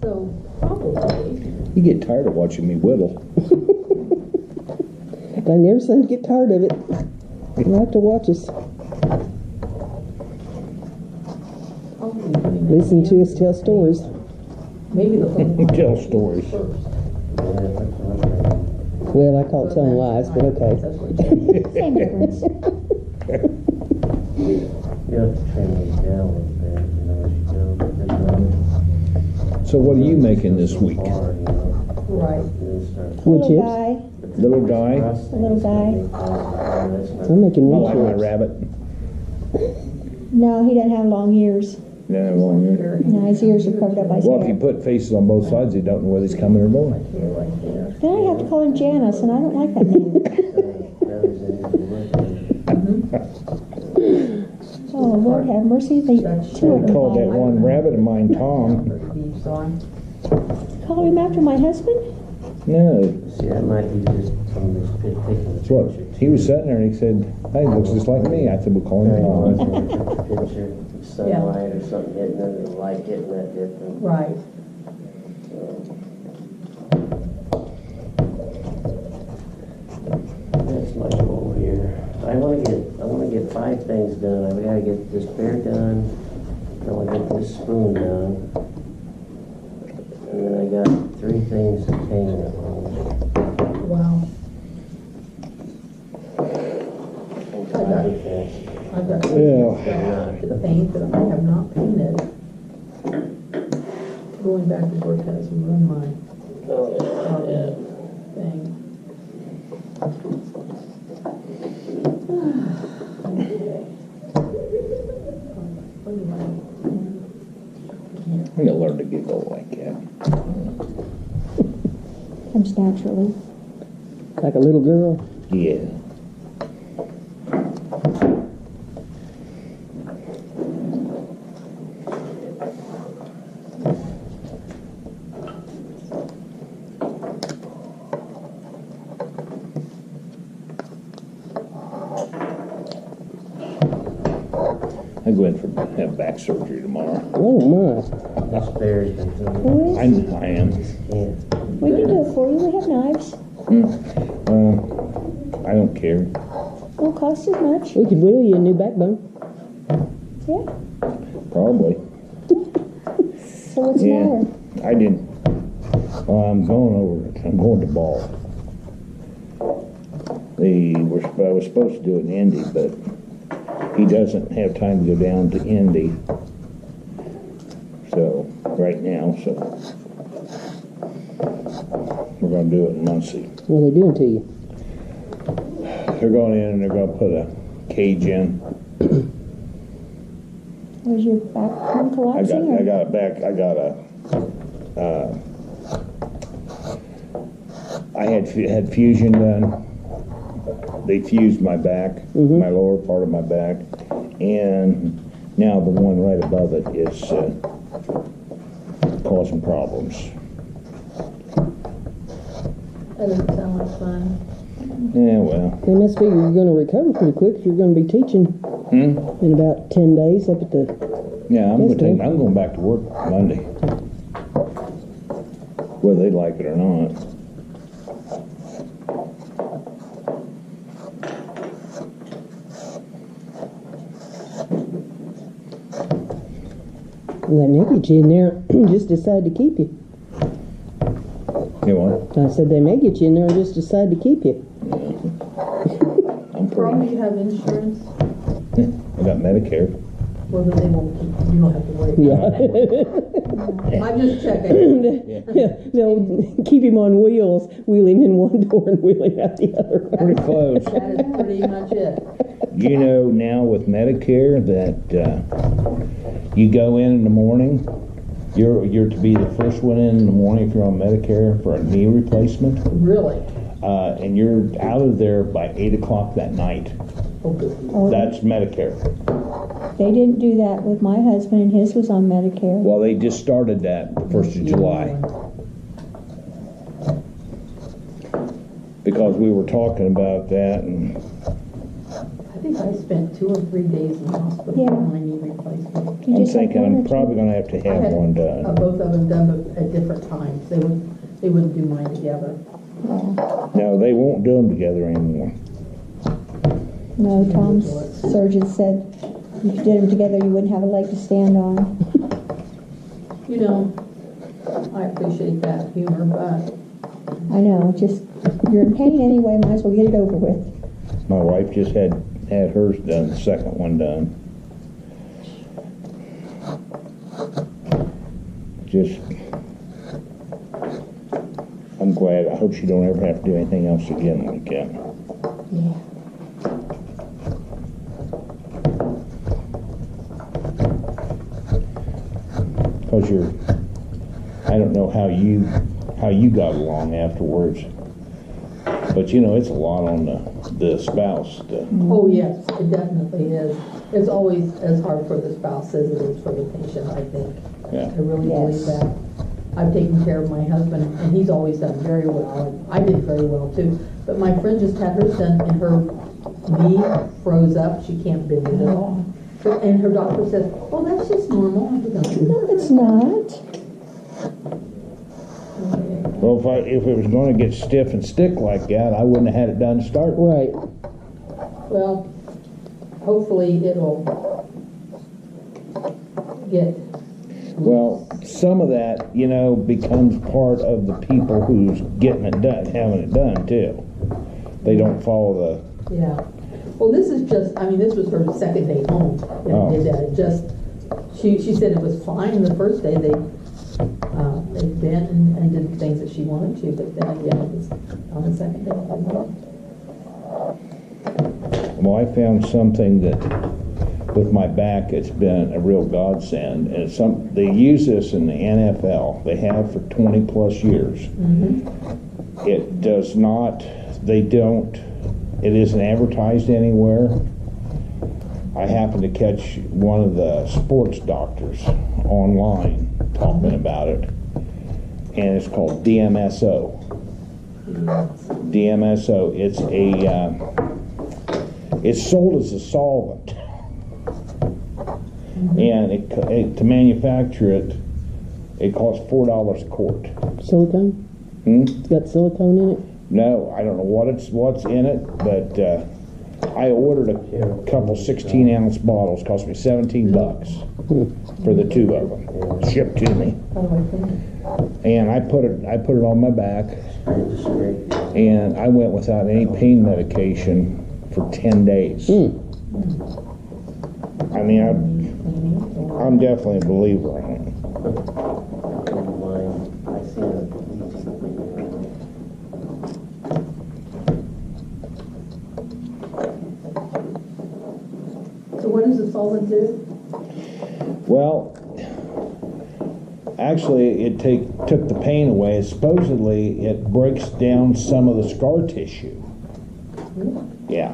So, probably. You get tired of watching me whittle. I never seem to get tired of it. You like to watch us. Listen to us tell stories. Maybe the whole Tell stories. first. Well, I call it telling lies, but okay. Same difference. You have to trim these down a little bit, you know, as you go. So what are you making this week? Right. Wood Little chips? guy. Little guy? Little guy. I'm making I wood like my chips. rabbit. No, he doesn't have long ears. Yeah, well, No, his ears are covered up by his well, if you hair. put faces on both sides, you don't know whether he's coming or going. Then I have to call him Janice, and I don't like that name. Oh, Lord have mercy. They two I of them called that died. one rabbit of mine Tom. Beef on. Call him after my husband? No, See, that might be just from this pit taking the it's what? picture. He was sitting there and he said, hey, he looks just like me. I said, we'll call him Tom. Picture, sunlight or something hitting it, the light hitting that different. Right. That's my goal here. I want to get 5 things done. I've got to get this bear done. I want to get this spoon done. And then I got 3 things to paint at home. Wow. Okay. I've got Yeah. to paint that I have not painted. Going back to work has ruined my thing. I'm gonna learn to giggle like that. Comes naturally. Like a little girl. Yeah. I go in for have back surgery tomorrow. Oh, my. This bear's been doing Who is? I am. Yeah. We can do it for you. We have knives. I don't care. Won't cost as much. We could whittle you a new backbone. Yeah. Probably. So what's the Yeah. matter? I didn't. I'm going to ball. I was supposed to do it in Indy, but he doesn't have time to go down to Indy. So, right now, so we're going to do it in Muncie. What are they doing to you? They're going in and they're going to put a cage in. Was your back collapsing? I had fusion done. They fused my back, my lower part of my back, and now the one right above it is causing problems. That doesn't sound like fun. Yeah, well, They must figure you're going to recover pretty quick if you're going to be teaching in about 10 days up at the... yeah, I'm Yes, going back to work Monday, whether they like it or not. Well, they may get you in there and just decide to keep you. You what? I said they may get you in there and just decide to keep you. I'm Problem pretty. you have insurance, I got Medicare. well then they won't keep, you don't have to worry. Yeah. I'm just checking. They'll keep him on wheels, wheel him in one door and wheel him out the other. Pretty close. That is pretty much it. You know now with Medicare that you go in the morning, you're to be the first one in the morning if you're on Medicare for a knee replacement, Really? and you're out of there by 8 o'clock that night. Oh, good. Oh, That's Medicare. they didn't do that with my husband, and his was on Medicare. Well, they just started that the 1st of July. Because we were talking about that, and think I spent 2 or 3 days in the hospital Yeah. for my knee replacement. You I'm just have thinking one I'm or two? probably gonna have to I have had, one done. both of them done but at different times. They wouldn't do mine together. No, they won't do them together anymore. No, Tom's surgeon said if you did them together, you wouldn't have a leg to stand on. You know, I appreciate that humor, but I know, just, you're in pain anyway, might as well get it over with. My wife just had hers done, the second one done. Just, I'm glad, I hope she don't ever have to do anything else again like that. Yeah. Cause I don't know how you got along afterwards. But you know, it's a lot on the spouse to, oh yes, it definitely is. It's always as hard for the spouse as it is for the patient, I think. yeah. I really believe Yes. that. I've taken care of my husband, and he's always done very well, and I did very well too. But my friend just had hers done, and her knee froze up, she can't bend it at all. And her doctor says, well, that's just normal. I'm thinking, No, it's not. Well, if it was gonna get stiff and stick like that, I wouldn't have had it done to start with. Right. well, hopefully it'll get, Well, some of that, you know, becomes part of the people who's getting it done, having it done too. They don't follow yeah. Well, this is just, I mean, this was her second day home that I did that. It just, she said it was fine the first day. They bent and did the things that she wanted to, but then again, it was on the second day. Well, I found something that, with my back, it's been a real godsend. And it's they use this in the NFL. They have for 20 plus years. It does not, it isn't advertised anywhere. I happened to catch one of the sports doctors online talking about it, and it's called DMSO. DMSO, it's sold as a solvent, and to manufacture it, it costs $4 a quart. Silicone? It's got silicone in it? No, I don't know what's in it, but I ordered a couple 16-ounce bottles. Cost me $17 for the 2 of them, shipped to me. How do I think? And I put it on my back, and I went without any pain medication for 10 days. I mean, I'm definitely a believer in it. I seen a So what does the solvent do? Well, actually, it took the pain away. Supposedly, it breaks down some of the scar tissue. Yeah.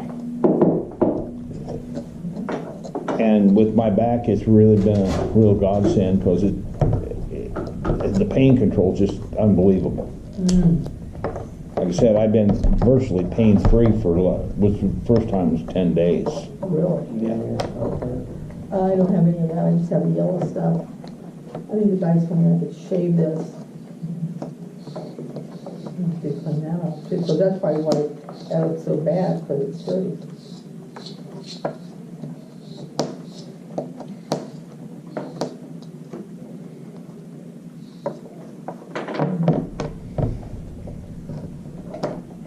And with my back, it's really been a real godsend because the pain control is just unbelievable. Like I said, I've been virtually pain-free which the first time was 10 days. Really? Yeah. I don't have any of that. I just have the yellow stuff. I think the guys told me I could shave this. I need to clean that up too. So that's probably why that looks so bad, because it's dirty.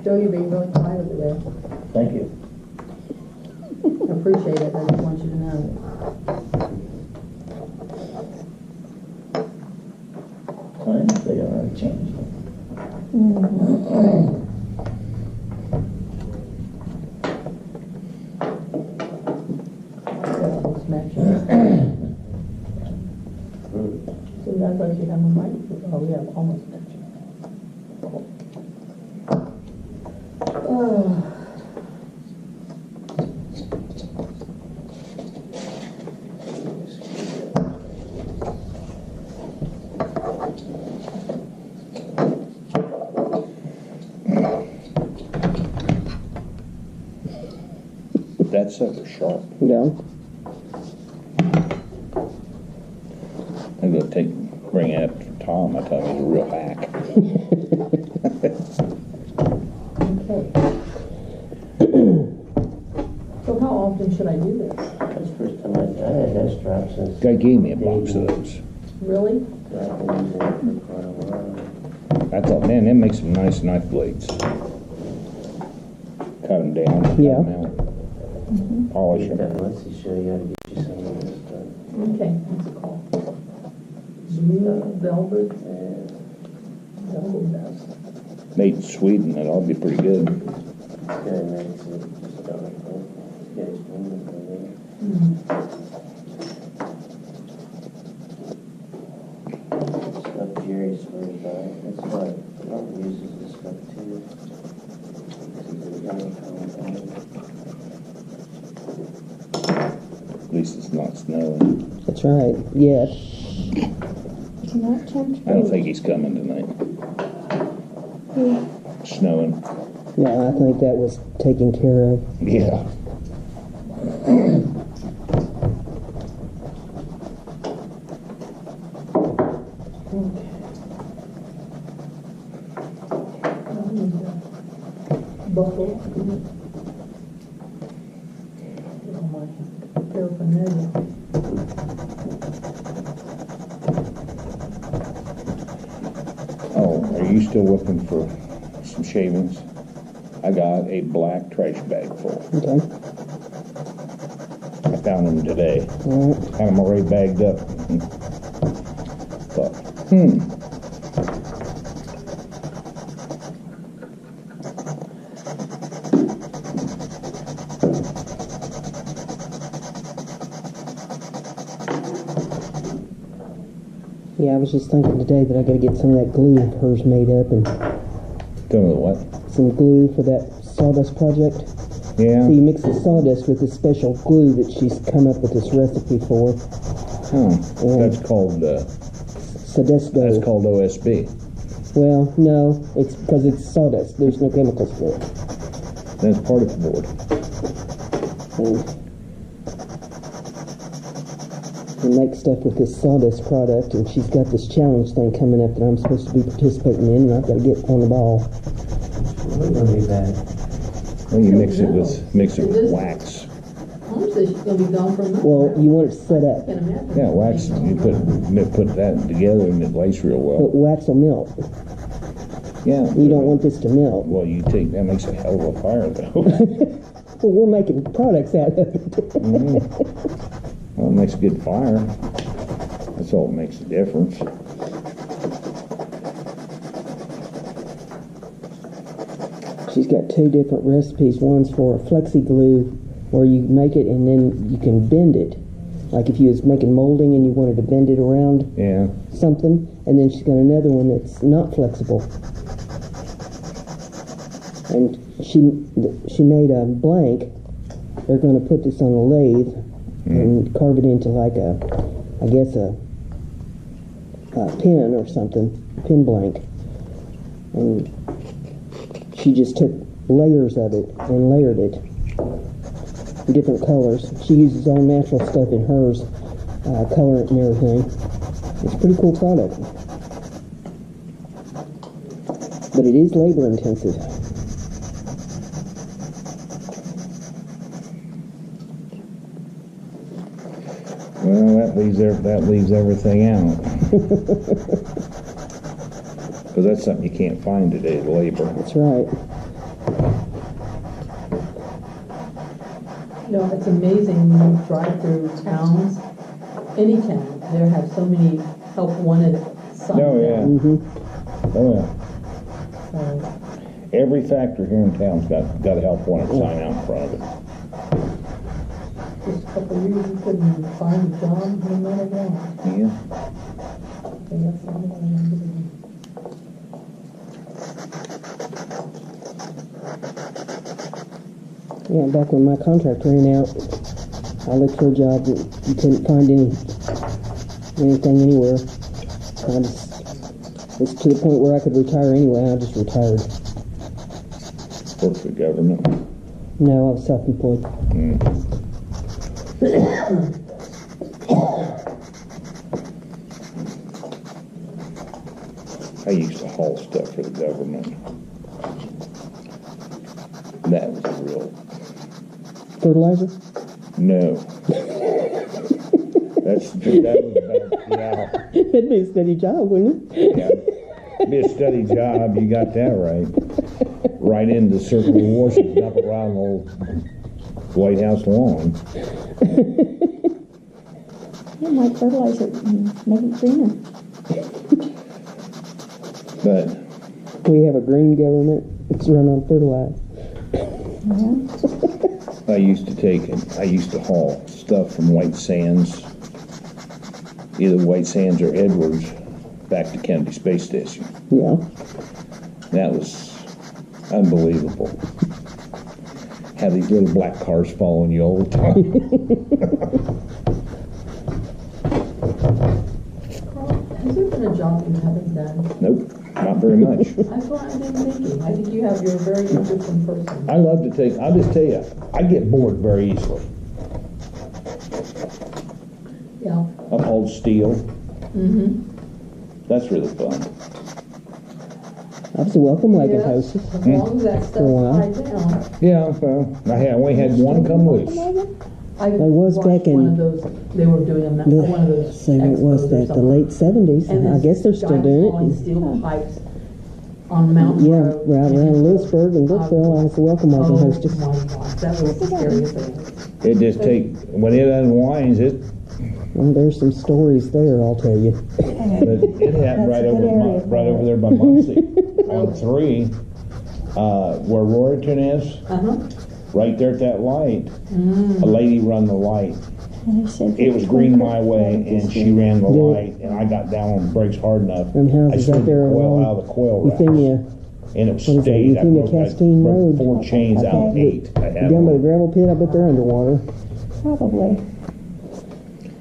Joe, you're being really quiet today. Thank you. I appreciate it. I just want you to know. They already changed it. It's matching. So I thought you had one right. Oh, yeah, almost matching. Oh. That sucker's sharp. Yeah. I'm gonna bring it up to Tom. I tell him he's a real hack. Okay. So how often should I do this? That's the first time I had that strap since. Guy gave me a box of those. Really? I've been using it for quite a while. I thought, man, that makes some nice knife blades. Cut them down. cut Yeah. 'em out. Polish Get them. that, let's see, show you how to get you some of this stuff. Okay, what's it called? Blue velvet, Yeah. velvet dust. Made in Sweden, that ought to be pretty good. This guy makes it, just don't know. This guy's doing it for me. Stuff Jerry swears by. That's why Robert uses this stuff too. He's a young compound. At least it's not snowing. That's right. Yes. It's not tempt I don't think he's coming tonight. Snowing. No, I think that was taken care of. Yeah. Buckle. Get all my paraphernalia. Oh, are you still looking for some shavings? I got a black trash bag full. Okay. I found them today. All right. Had them already bagged up. Thought, Yeah, I was just thinking today that I got to get some of that glue of hers made up and don't know what. some glue for that sawdust project. Yeah. So you mix the sawdust with this special glue that she's come up with this recipe for. Huh. Yeah. That's called Sawdusco. that's called OSB. Well, no, it's because it's sawdust. There's no chemicals to it. That's particle board. And we make stuff with this sawdust product, and she's got this challenge thing coming up that I'm supposed to be participating in, and I've got to get on the ball. We're gonna be back. Well, you mix it No. with wax. Mom says she's gonna be gone for a month. Well, you want it set up, Can't imagine. Yeah, wax. You put that together and it lays real well. but wax will melt. Yeah. You don't want this to melt. Well, that makes a hell of a fire though. Well, we're making products out of it. Well, it makes a good fire. That's all that makes a difference. She's got two different recipes. One's for flexi glue, where you make it and then you can bend it. Like if you was making molding and you wanted to bend it around Yeah. something, and then she's got another one that's not flexible. And she made a blank. They're going to put this on a lathe and carve it into like a pin or something, pin blank. And she just took layers of it and layered it in different colors. She uses all natural stuff in hers, color it and everything. It's a pretty cool product. But it is labor intensive. Well, that leaves everything out. Because that's something you can't find today, labor. That's right. You know, it's amazing when you drive through towns, any town, they have so many help wanted signs. Oh, yeah. Mm-hmm. Oh, yeah. So, Every factory here in town's got a help wanted sign out in front of it. just a couple of years, you couldn't find a job, no matter what. Yeah. Okay, that's the only one I'm doing. Yeah, back when my contract ran out, I looked for a job that you couldn't find anything anywhere. It's to the point where I could retire anyway. I just retired. Work for the government. No, I was self-employed. I used to haul stuff for the government. That was a real, Fertilizer? no. That was about, yeah. It'd be a steady job, wouldn't it? Yeah. Be a steady job, you got that right. Right into the circle of wars and dump it around the old White House lawn. You might fertilize it and make it greener. But We have a green government. It's run on fertilizer. Yeah. I used to haul stuff from White Sands, either White Sands or Edwards, back to Kennedy Space Station. Yeah. That was unbelievable. Have these little black cars following you all the time. Carl, has there been a job you haven't done? Nope, not very much. That's what I've been thinking. I think you're a very interesting person. I love to take, I'll just tell you, I get bored very easily. Yeah. I hauled steel. Mm-hmm. That's really fun. I was a welcome wagon Yes, hostess. as long as that For a while. stuff's tied down. Yeah, well, I only had one come loose. I was watched back in one of those, they were doing them, one of those. Say what was expos or that? The something. late 70s. And I this guess they're still guy doing hauling it. steel pipes on Mountain Yeah, Road. right around Lewisburg and Brookville. I was the welcome wagon Oh hostess. my gosh, that was the scariest thing. It just when it unwinds, Well, there's some stories there, I'll tell you. but it happened That's a good area for right it. over there by Muncie on 3, where Royerton is. Uh-huh. Right there at that light, a lady run the light. And they said It was green my way, and she ran the light, and I got down on the brakes hard enough. Them I houses slid out there the coil along out of the coil wraps, Euphemia, and it what is that, stayed. I Euphemia broke Castine Road. 4 chains out of 8. I had down by the them. gravel pit, I bet they're underwater. probably.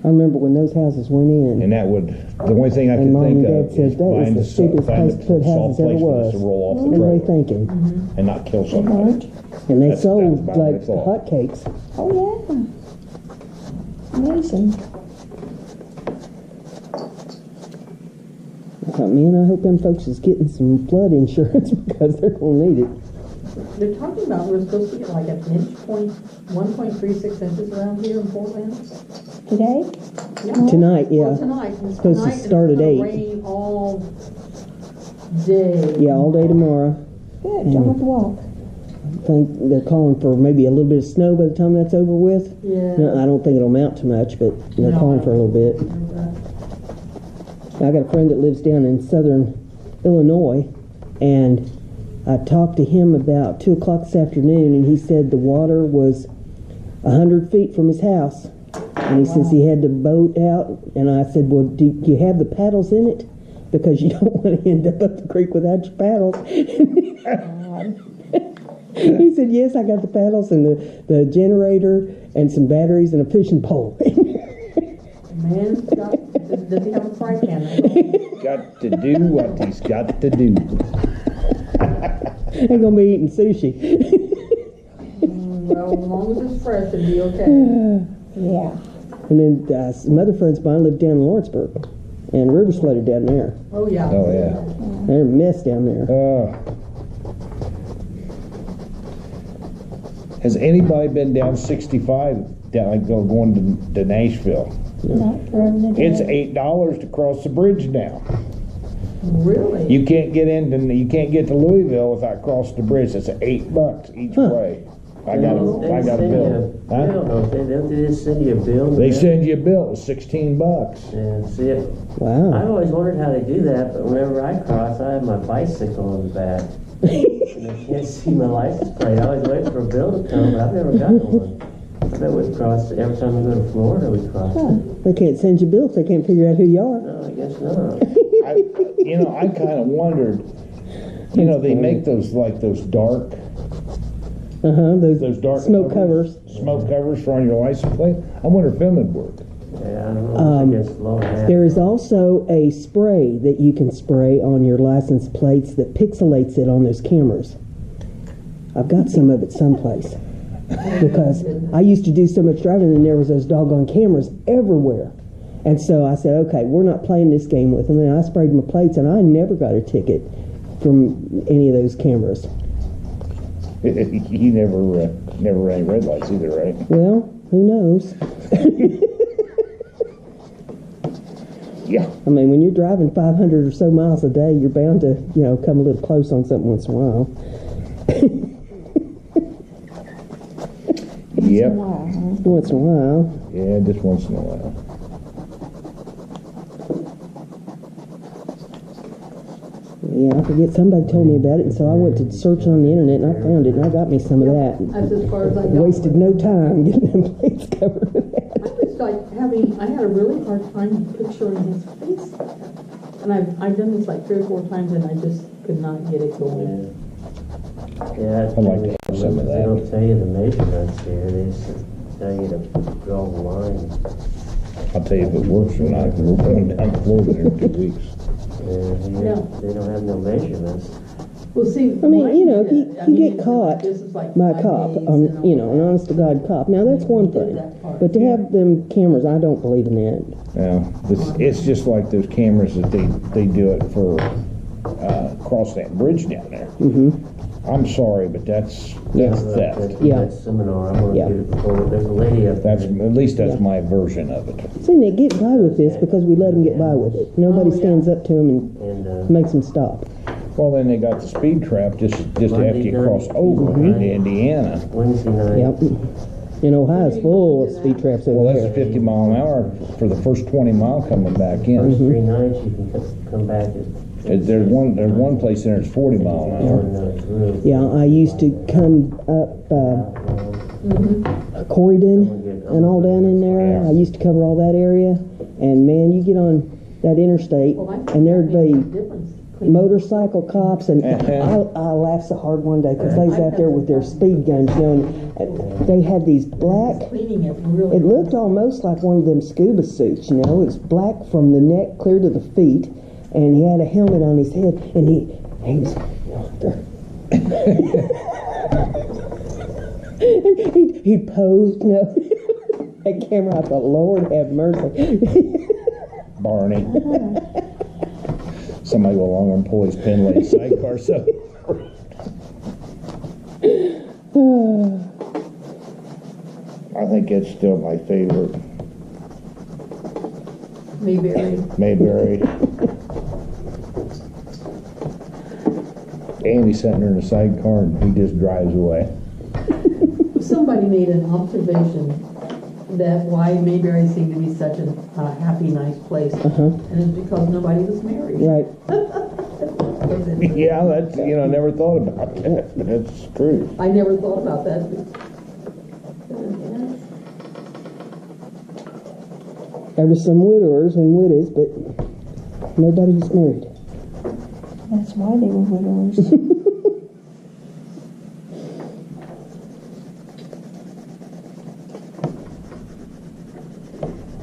I remember when those houses went in. And that would, the only thing I And could Mom think and Dad of said is that was find the stupidest place to put houses ever place for was. this to roll off the What were they trailer thinking? and not kill somebody. And they That's sold about what I like thought. hotcakes. Oh, yeah. Amazing. I thought, man, I hope them folks is getting some flood insurance because they're gonna need it. They're talking about we're supposed to get like an inch 1.36 inches around here in Portland. Today? Tonight, yeah. Well, tonight. It's Supposed to tonight, and start it's at gonna 8. rain all day. Yeah, all day tomorrow. Good, don't have to walk. I think they're calling for maybe a little bit of snow by the time that's over with. Yeah. No, I don't think it'll amount to much, but they're No, calling for a little bit. I got a friend that lives down in southern Illinois, and I talked to him about 2 o'clock this afternoon, and he said the water was 100 feet from his house. And he says he had the boat out, and I said, well, do you have the paddles in it? Because you don't want to end up the creek without your paddles. He said, yes, I got the paddles and the generator and some batteries and a fishing pole. Man's got, does he have a fry pan? Got to do what he's got to do. Ain't gonna be eating sushi. Well, as long as it's fresh, it'll be okay. Yeah. And then some other friends of mine live down in Lawrenceburg, and river's flooded down there. Oh, yeah. Oh, yeah. They're a mess down there. Has anybody been down 65, down, like going to Nashville? Not for today. It's $8 to cross the bridge now. Really? You can't get to Louisville without crossing the bridge. It's $8 each way. I got a bill. Huh? Don't they just send you a bill? They send you a bill. It's $16. And see it. Wow. I've always wondered how they do that, but whenever I cross, I have my bicycle on the back. And I can't see my license plate. I always wait for a bill to come, but I've never gotten one. I bet we cross every time we go to Florida. We cross. They can't send you bills. They can't figure out who you are. No, I guess not. I kind of wondered. They make those dark. Those dark smoke covers. Smoke covers for on your license plate. I wonder if them would work. Yeah, I don't know. I guess low half. There is also a spray that you can spray on your license plates that pixelates it on those cameras. I've got some of it someplace. because I used to do so much driving and there was those doggone cameras everywhere. And so I said, okay, we're not playing this game with them. And I sprayed my plates and I never got a ticket from any of those cameras. You never ran red lights either, right? Well, who knows? Yeah. I mean, when you're driving 500 or so miles a day, you're bound to, come a little close on something once in a while. Yep. Once in a while. Yeah, just once in a while. Yeah, I forget. Somebody told me about it, and so I went to search on the internet, and I found it, and I got me some of that. That's as far as I got. Wasted no time getting them plates covered with that. I was like I had a really hard time picturing his face. And I've done this like 3 or 4 times and I just could not get it going. Yeah, I'd like to have some of they that. don't tell you the measurements here, they just tell you to draw the line. I'll tell you if it works or not, 'cause we're going down the floor there in 2 weeks. Yeah. They don't have no measurements. Well, see, I mean, mine if did. you get caught this is like by a 5 cop, days an and all that. honest to God cop, now that's one Did thing. that part. But to have them cameras, I don't believe in that. Yeah, it's just like those cameras that they do it for across that bridge down there. Mm-hmm. I'm sorry, but that's theft. Yeah. That seminar, I'm gonna Yeah. get it before, there's a lady up That's there. at least that's Yeah. my version of it. See, they get by with this because we let them get by with it. Nobody Oh, yeah. stands up to them and And, makes them stop. Well, then they got the speed trap just after Monday you night. cross over into Indiana. Wednesday night. Yep. And Ohio's full of speed traps over Well, that's there. 50 mile an hour for the first 20 mile coming back in. First 3 nights, you can come back There's one place there that's 40 mile an hour. Yeah, I used to come up Corydon and all down in there. Yeah. I used to cover all that area. And man, you get on that interstate Well, I think and there'd that makes a be difference. motorcycle cops, and I laughed so hard one day because they was out there with their speed guns, and they had these black. Cleaning it really. It looked almost like one of them scuba suits, It was black from the neck clear to the feet, and he had a helmet on his head, and he was. he posed, that camera. I thought, Lord have mercy. Barney. Somebody go along and pull his pin leg sidecar. So I think it's still my favorite. Mayberry. Mayberry. Andy's sitting there in the sidecar and he just drives away. Somebody made an observation that why Mayberry seemed to be such a happy, nice place. And it's because nobody was married. Right. Yeah, that's, I never thought about that, but that's true. I never thought about that. There was some widowers and widows, but nobody was married. That's why they were widowers.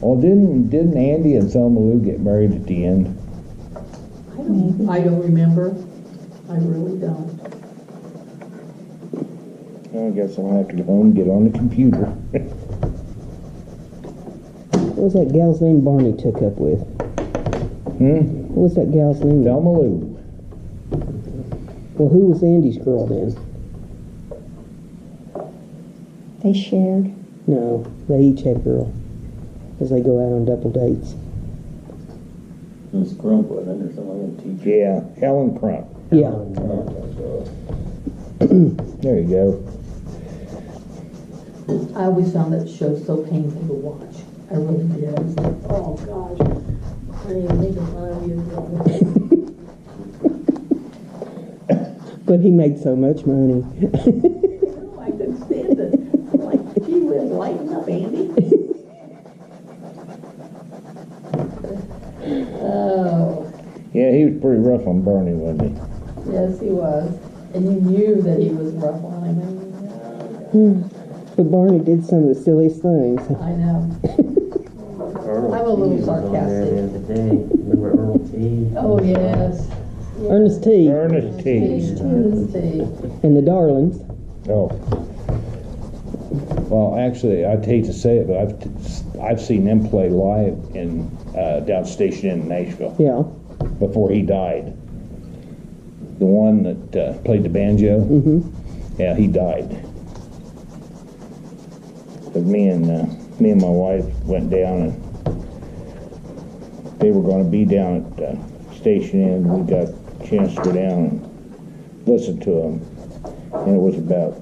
Well, didn't Andy and Thelma Lou get married at the end? I don't remember. I really don't. I guess I'll have to go home and get on the computer. What was that gal's name Barney took up with? What was that gal's name? Thelma Lou. Well, who was Andy's girl then? They shared. No, they each had a girl. As they go out on double dates. It's Crump, wasn't it, or something like that, teacher? Yeah, Helen Crump. Yeah. There you go. I always found that show so painful to watch. I really did. I was like, oh gosh, I didn't even make fun of you. But he made so much money. I couldn't stand it. I'm like, gee whiz, lighten up, Andy. Oh, Yeah, he was pretty rough on Barney, wasn't he? yes, he was. And you knew that he was rough on him. But Barney did some of the silliest things. I know. Earl I'm a little T was on there sarcastic. the other day. Remember Earl T? Oh, yes. Ernest T. Ernest T. Ernest T. And the Darlings. Oh, Well, actually, I'd hate to say it, but I've seen him play live in down Station Inn in Nashville Yeah. before he died. The one that played the banjo, yeah, he died. But me and my wife went down, and they were going to be down at Station Inn. We got a chance to go down and listen to him, and it was about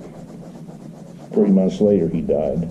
3 months later he died.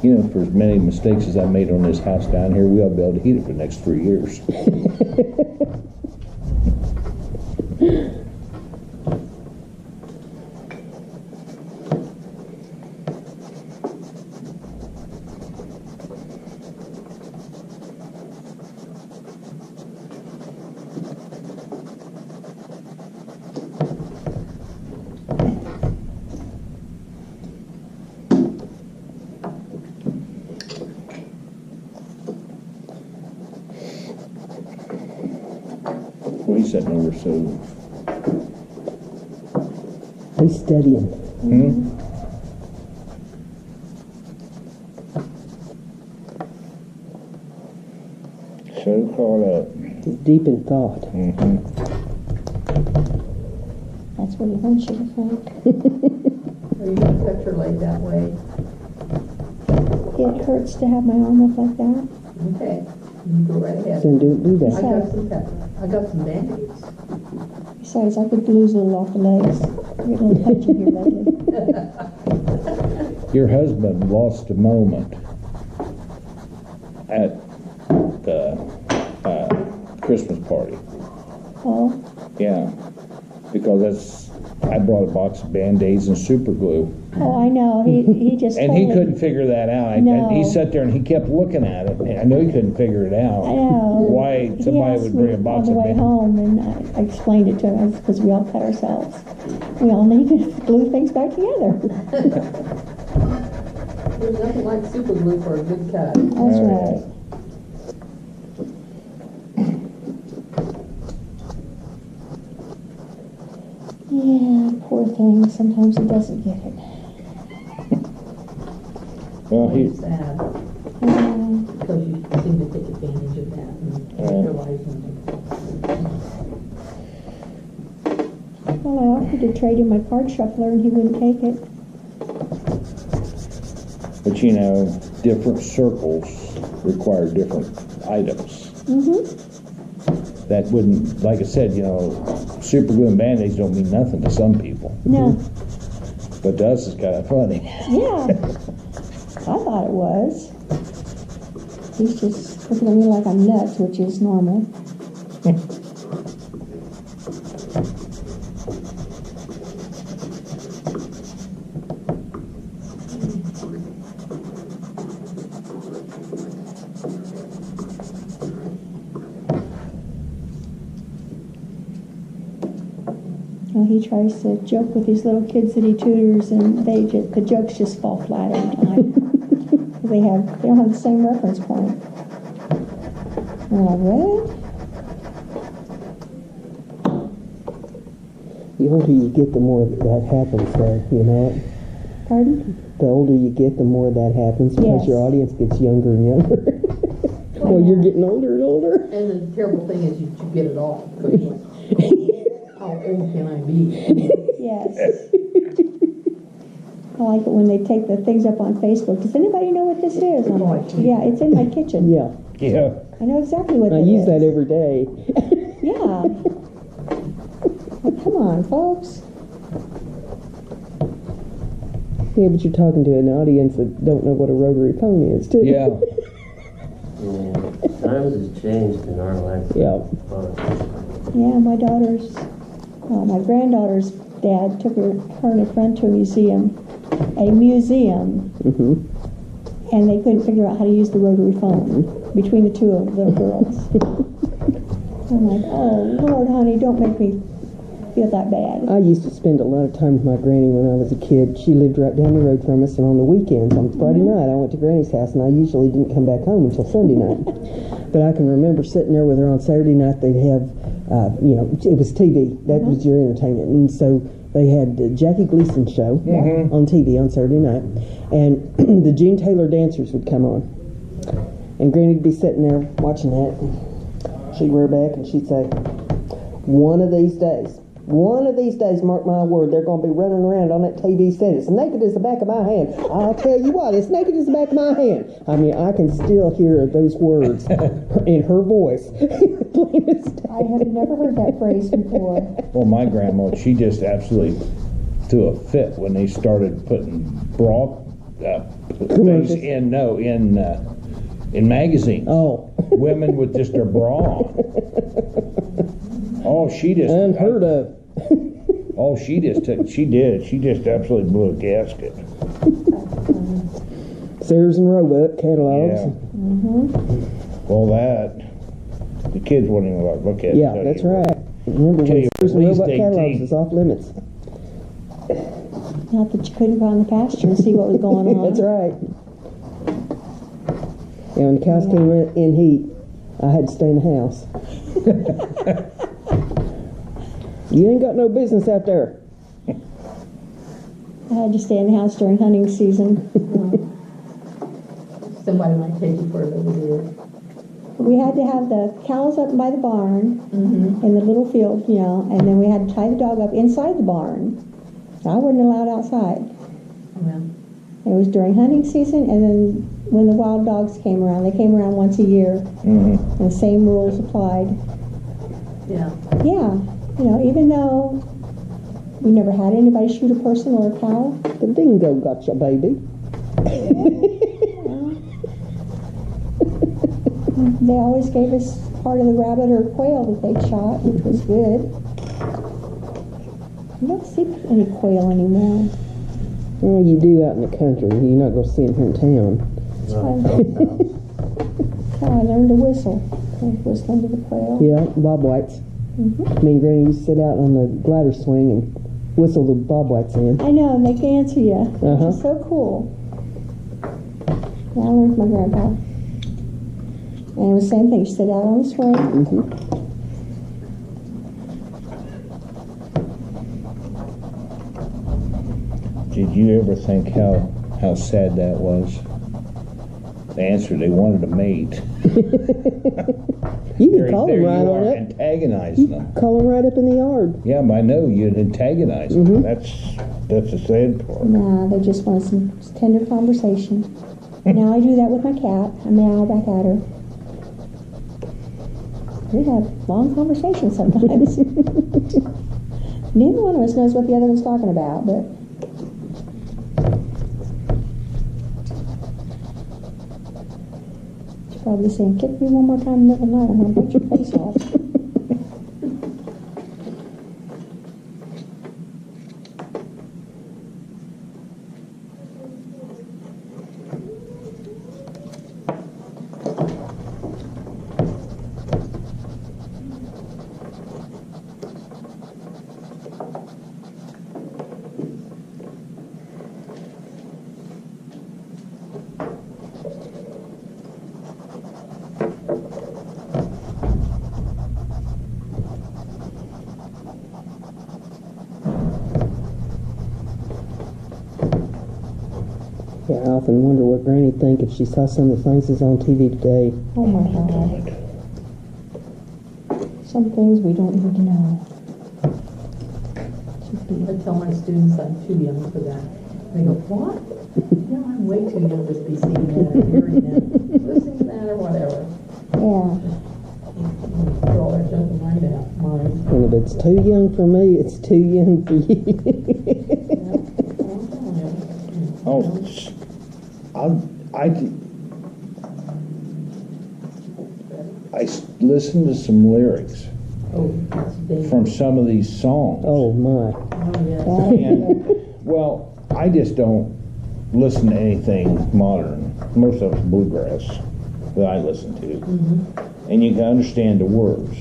You know, for as many mistakes as I made on this house down here, we ought to be able to heat it for the next 3 years. What are you sitting over so? He's studying. So caught up. He's deep in thought. That's what he wants you to think. Are you gonna touch her leg that way? It hurts to have my arm up like that. Okay, you go right ahead. So do I that. got some band-aids. Besides, I could lose a little off the legs. Get a little touch in here lately. Your husband lost a moment at the Christmas party. Oh, Yeah, because I brought a box of Band-Aids and super glue. oh, I know. He just And totally, he couldn't figure that out. No. And he sat there and he kept looking at it. And I know he couldn't figure it out. I know. Why He somebody asked would me bring a box on of the way Band-Aids. home, and I explained it to him because we all cut ourselves. We all need to glue things back together. There's nothing like super glue for a good cut. That's right. Yeah, poor thing. Sometimes he doesn't get it. Well, It's sad, Yeah. because you seem to take advantage of that and capitalize on Well, I offered to trade him my card shuffler, and he wouldn't take it. but you know, different circles require different items. That wouldn't, like I said, you know, super glue and Band-Aids don't mean nothing to some people. No. But to us, it's kind of funny. Yeah. I thought it was. He's just looking at me like I'm nuts, which is normal. Well, he tries to joke with these little kids that he tutors, and the jokes just fall flat every time. They don't have the same reference point. And I'm like, what? The older you get, the more that happens, though, you know? Pardon? The older you get, the more that happens because Yes. your audience gets younger and younger. Well, you're getting older and older. And the terrible thing is you get it all. So you're like, how old can I be? Yes. I like it when they take the things up on Facebook. Does anybody know what this is? I'm like, yeah, it's in my kitchen. Yeah. Yeah. I know exactly what I that use is. that every day. Yeah. Well, come on, folks. Yeah, but you're talking to an audience that don't know what a rotary phone is, too. Yeah. Yeah, times has changed in our life. Yeah. Yeah, my granddaughter's dad took her and a friend to a museum. Mm-hmm. and they couldn't figure out how to use the rotary phone between the two of the little girls. I'm like, oh, Lord, honey, don't make me feel that bad. I used to spend a lot of time with my granny when I was a kid. She lived right down the road from us, and on the weekends, on Friday night, I went to Granny's house, and I usually didn't come back home until Sunday night. But I can remember sitting there with her on Saturday night. They'd have, it was TV. That was your entertainment. And so they had the Jackie Gleason show on TV on Saturday night, and the Gene Taylor dancers would come on. And Granny'd be sitting there watching that. She'd rear back, and she'd say, one of these days, mark my word, they're going to be running around on that TV set. It's naked as the back of my hand. I'll tell you what, it's naked as the back of my hand. I mean, I can still hear those words in her voice. I have never heard that phrase before. Well, my grandma, she just absolutely threw a fit when they started putting bra things in magazines. Oh. Women with just their bra on. Oh, she just unheard of. Oh, she just absolutely blew a gasket. Sears and Roebuck catalogs. Yeah. Well, the kids wouldn't even look at it. Yeah, that's right. Remember when Sears and Roebuck catalogs was off limits. Not that you couldn't go on the pasture and see what was going on. That's right. And when the cows came in heat, I had to stay in the house. You ain't got no business out there. I had to stay in the house during hunting season. Somebody might take you for a little bit. We had to have the cows up by the barn in the little field, and then we had to tie the dog up inside the barn. I wasn't allowed outside. Yeah. It was during hunting season, and then when the wild dogs came around, they came around once a year, and the same rules applied. Yeah. Yeah, even though we never had anybody shoot a person or a cow. The dingo got your baby. They always gave us part of the rabbit or quail that they'd shot, which was good. You don't see any quail anymore. Well, you do out in the country. You're not going to see them here in town. That's how I learned to whistle. I was whistling to the quail. Yeah, bob whites. Me and Granny used to sit out on the glider swing and whistle the bob whites in. I know, and they can answer you. Which is so cool. Yeah, I learned from my grandpa. And it was the same thing. You sit out on the swing. Did you ever think how sad that was? The answer, they wanted a mate. You can call them right you on are up. antagonizing them. Call them right up in the yard. Yeah, but I know you'd antagonize them. That's the sad part. Nah, they just want some tender conversation. Now I do that with my cat. I meow back at her. We have long conversations sometimes. Neither one of us knows what the other one's talking about, but she's probably saying, "Kick me one more time in the middle of the night, I'm gonna beat your face off." Yeah, I often wonder what Granny'd think if she saw some of the things that's on TV today. Oh my God. Some things we don't need to know. I tell my students I'm too young for that. They go, what? No, I'm way too young to be seeing that or hearing that, listening to that or whatever. Yeah. Throw all that junk in my mind. And if it's too young for me, it's too young for you. I listened to some lyrics from some of these songs. Oh my. Oh, yes. And, well, I just don't listen to anything modern. Most of it's bluegrass that I listen to. And you can understand the words.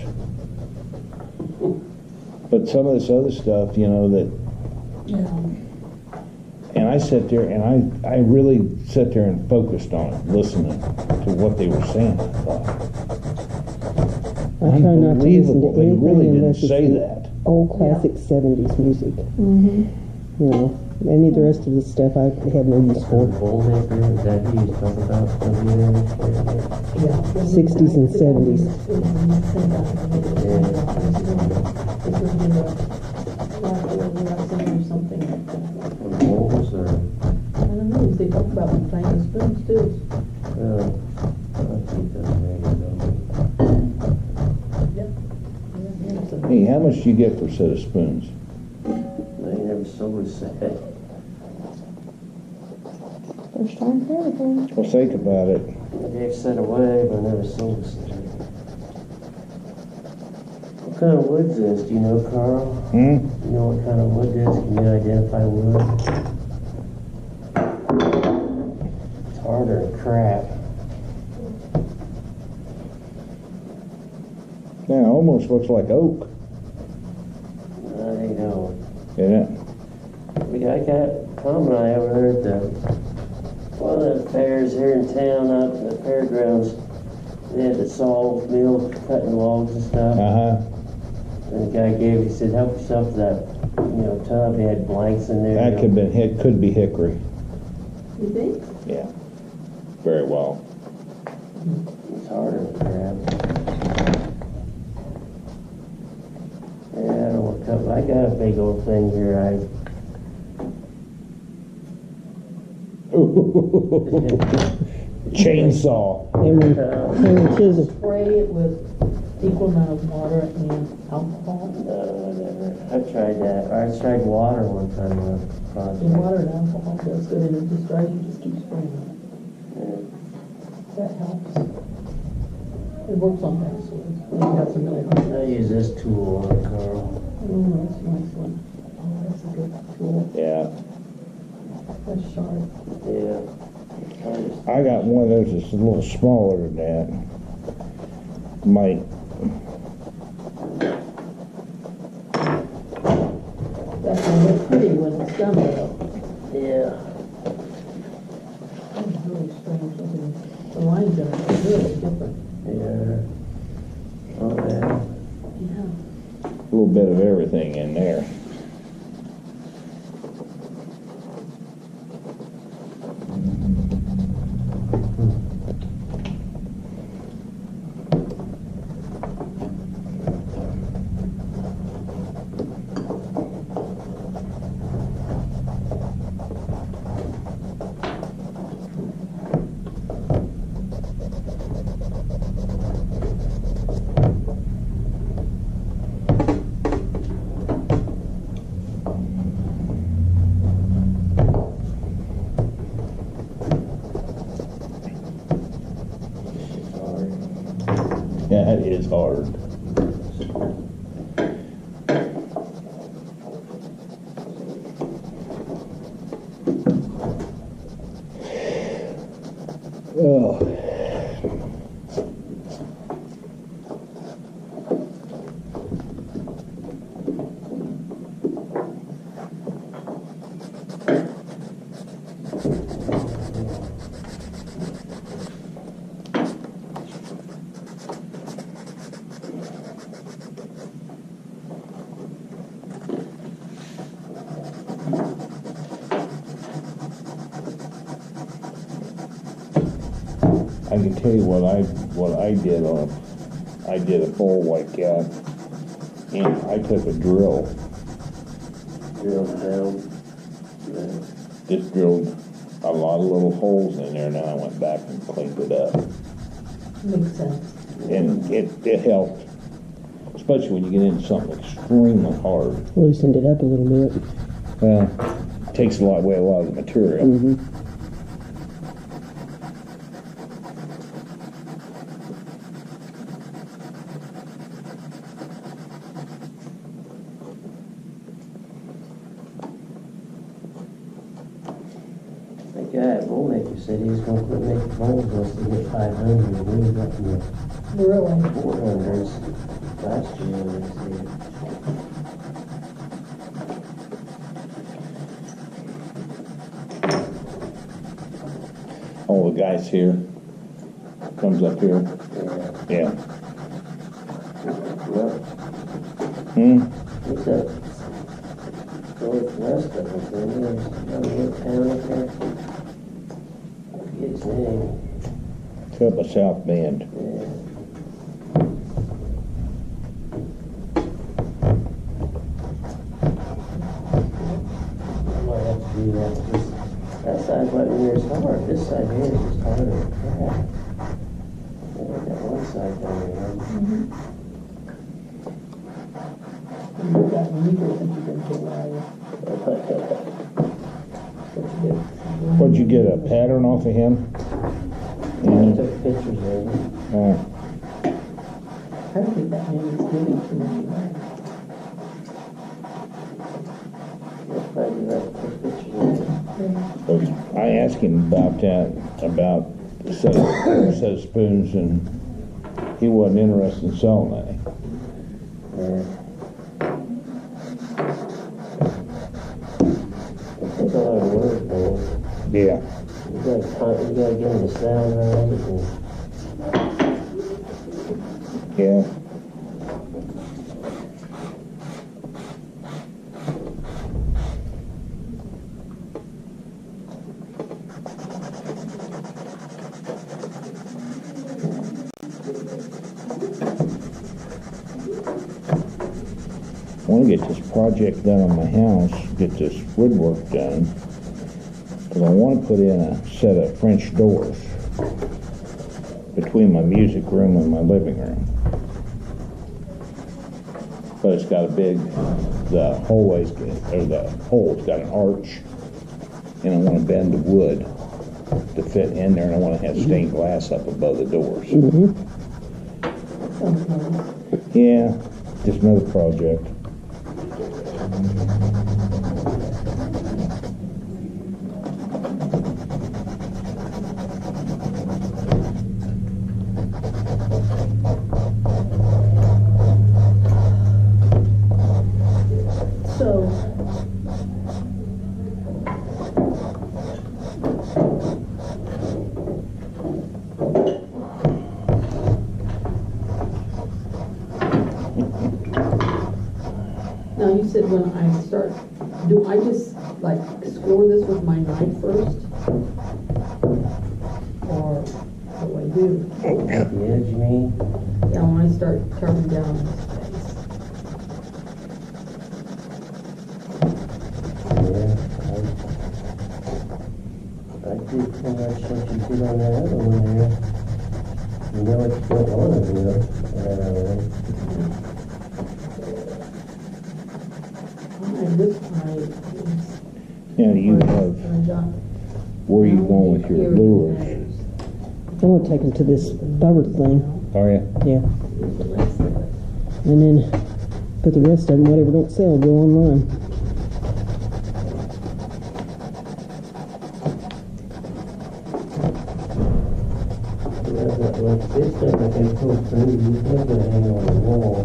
But some of this other stuff, you know, that, and I sit there and I really sat there and focused on it, listening to what they were saying. I thought, I try not to listen to unbelievable, they really anything didn't unless it's say in that. old classic 70s music. You know, any of the rest of the stuff I have no use for. Bullmaker, is that who you talk about? Yeah. 60s and 70s. Or something like that. Bowls or, I don't know, they talk about playing the spoons too. I'll keep those ready. Hey, how much do you get for a set of spoons? They never sold a set. First time for everything. Well, think about it. They've set away, but I never sold a set. What kind of wood's this? Do you know, Carl? Hmm? You know what kind of wood this? Can you identify wood? It's harder than crap. Yeah, it almost looks like oak. I know. Yeah. I got Tom and I over there at the one of the fairs here in town, out at the fairgrounds. They had the saw mill cutting logs and stuff. And the guy he said, help yourself to that, tub. He had blanks in there. That could be hickory. You think? Yeah. Very well. It's harder to grab. Yeah, I don't know what cup. I got a big old thing here. Chainsaw. Hammer and chisel. Spray it with equal amount of water and alcohol. No, never. I've tried that. Or I tried water one time on a And project. water and alcohol does good, and it just dries, you just keep spraying it. That helps. It works on that sort. You got some really hard. I use this tool on it, Carl. Oh, that's a nice one. Oh, that's a good tool. Yeah. That's sharp. Yeah. I got one of those that's a little smaller than that. That's gonna look pretty when it's done though. Yeah. That's really strange looking. The lines are really different. Yeah. Oh, yeah. Yeah. A little bit of everything in there. Yeah, it is hard. Oh. I can tell you what I did I did a bowl like that, and I took a drill, Drilled down. just drilled a lot of little holes in there, and then I went back and cleaned it up, Makes sense. and it helped, especially when you get into something extremely hard. Loosened it up a little bit. Well, it takes away a lot of the material. I toolmaker said he was gonna quit making phones once they hit 500, and we was up in the Really? 400s last year, let's see. Oh, the guy's here. Comes up here. Yeah. Yeah. Well, Hmm? he's up northwest of us, and there's another little town up there. I forget his name. It's up at South Bend. Yeah. I might have to do that. That side's right near his heart. This side here is just harder than crap. Yeah, I got one side down there. You've got neither since you've been to What'd you get, a pattern off of him? I took pictures of it. Oh, I don't think that man is giving too many away. If I do that, take pictures of it. I asked him about that, about a set of spoons, and he wasn't interested in selling any. Yeah. It's a lot of work, man. Yeah. You gotta get them to sound right, and Yeah. I want to get this project done on my house, get this woodwork done, because I want to put in a set of French doors between my music room and my living room. But it's got a big, the hallway's, or the hole's got an arch, and I want to bend the wood to fit in there, and I want to have stained glass up above the doors. Sounds nice. Yeah, just another project. So, now you said when I start, do I just like score this with my knife first? Or what do I do? the edge, you mean? Now when I start carving down this face. Yeah, I did pretty much what you did on that other one there. You know what you don't want to do. This part is. Now, do you have, where are you going with your lures? I want to take them to this Bubber thing. Are you? Yeah. And then put the rest of them, whatever don't sell, go online. Like this stuff, like I told Brenda, you're not gonna hang on the wall.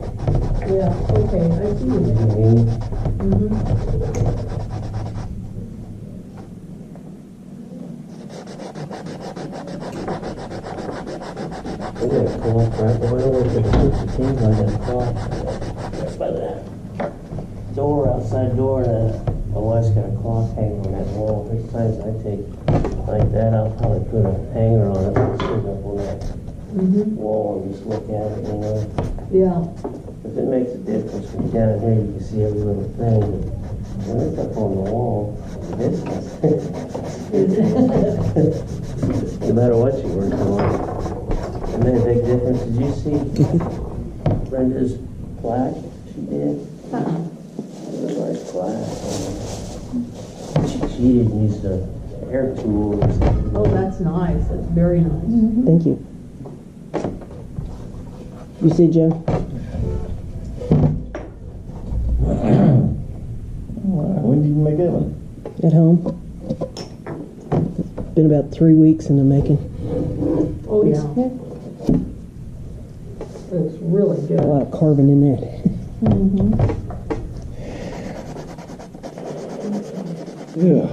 Yeah, okay, I see You know what what I mean? I got a clock right the way over to the 16, I got a clock by the door, outside door, and my wife's got a clock hanging on that wall. There's times I take like that, I'll probably put a hanger on it and sit up on that wall and just look at it, you know. Yeah, If it makes a difference from down here, you can see every little thing, but when it's up on the wall, this no matter what you work on. It made a big difference. Did you see Brenda's plaque she did? It was like plaque. She didn't use the hair tools. oh, that's nice, that's very nice. Thank you. You see, Joe? When did you make that one? At home? been about 3 weeks in the making. Oh, yeah. It's really A good. lot of carving in that. Yeah.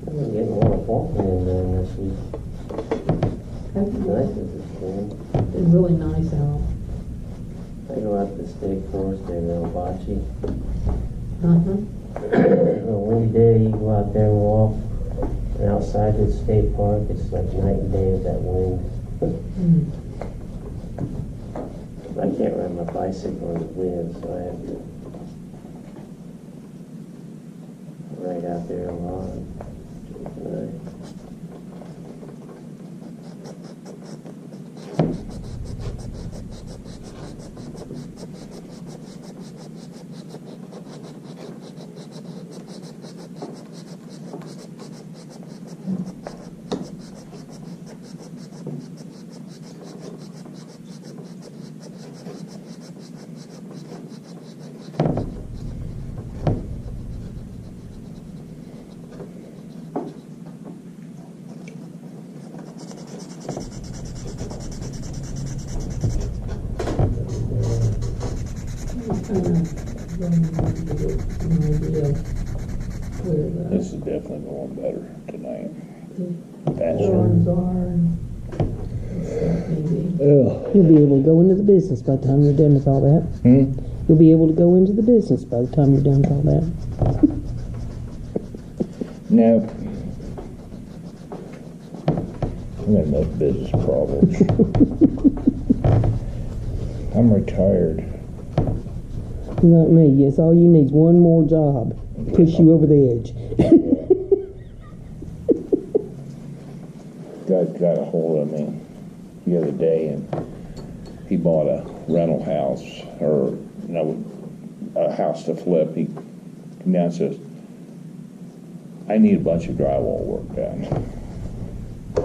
I'm getting a lot of walking in done this week. Nice as it's been. It's really nice out. I go out to the state forest there in Bocce. Uh-huh. On a windy day, you go out there and walk. And outside the state park, it's like night and day with that wind. I can't ride my bicycle in the wind, so I have to ride out there a lot. Tonight. This is definitely going better tonight. Drawings are and stuff maybe. You'll be able to go into the business by the time you're done with all that. You'll be able to go into the business by the time you're done with all that. No. I got enough business problems. I'm retired. Not me. Yes, all you need is one more job. Push you over the edge. Guy got a hold of me the other day, and he bought a rental house, or a house to flip. He came down and says, I need a bunch of drywall work done.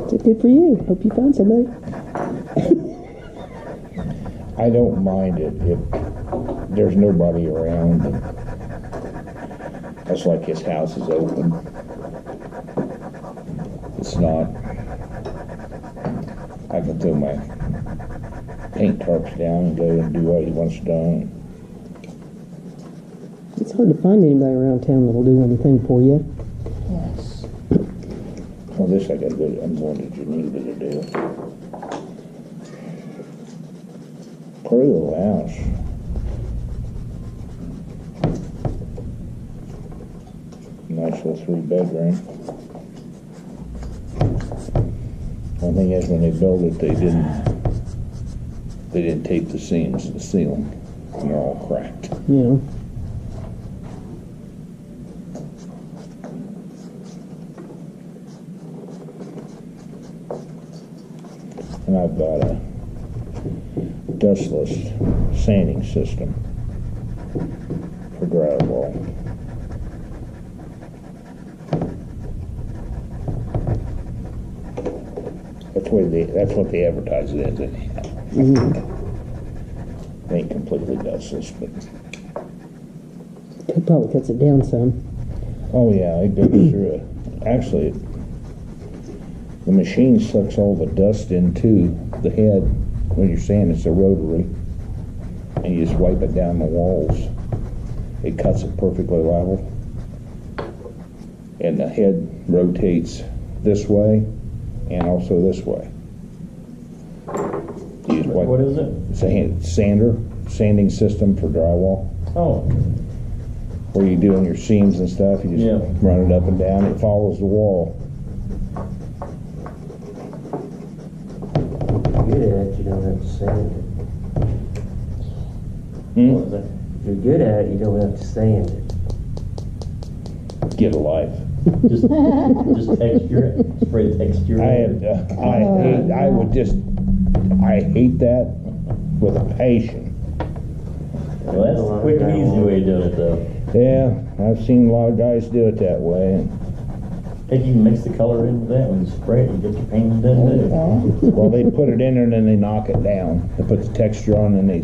So good for you. Hope you find somebody. I don't mind it if there's nobody around, and it's like his house is open. It's not. I can throw my paint tarps down and go and do what he wants done. It's hard to find anybody around town that'll do anything for you. Yes. Well, this I gotta go. I'm going to Geneva to do. Pretty little house. Nice little 3-bedroom. One thing is, when they built it, they didn't tape the seams to the ceiling, and they're all cracked. Yeah. And I've got a dustless sanding system for drywall. That's what they advertise it as. It ain't completely dustless, but It probably cuts it down some. oh yeah, it goes through it. Actually, the machine sucks all the dust into the head when you're sanding. It's a rotary, and you just wipe it down the walls. It cuts it perfectly level, and the head rotates this way and also this way. You just wipe. What is it? It's a sanding system for drywall. Oh, Where you doing your seams and stuff, you just Yeah. run it up and down. It follows the wall. Good at it, you don't have to sand it. what is it? If you're good at it, you don't have to sand it. get a life. Just texture it, spray texture. I hate that with a passion. Well, that's a quick and easy way of doing it, though. Yeah, I've seen a lot of guys do it that way. And, Think you can mix the color in with that when you spray it and get your painting done too. well, they put it in there and then they knock it down. They put the texture on and they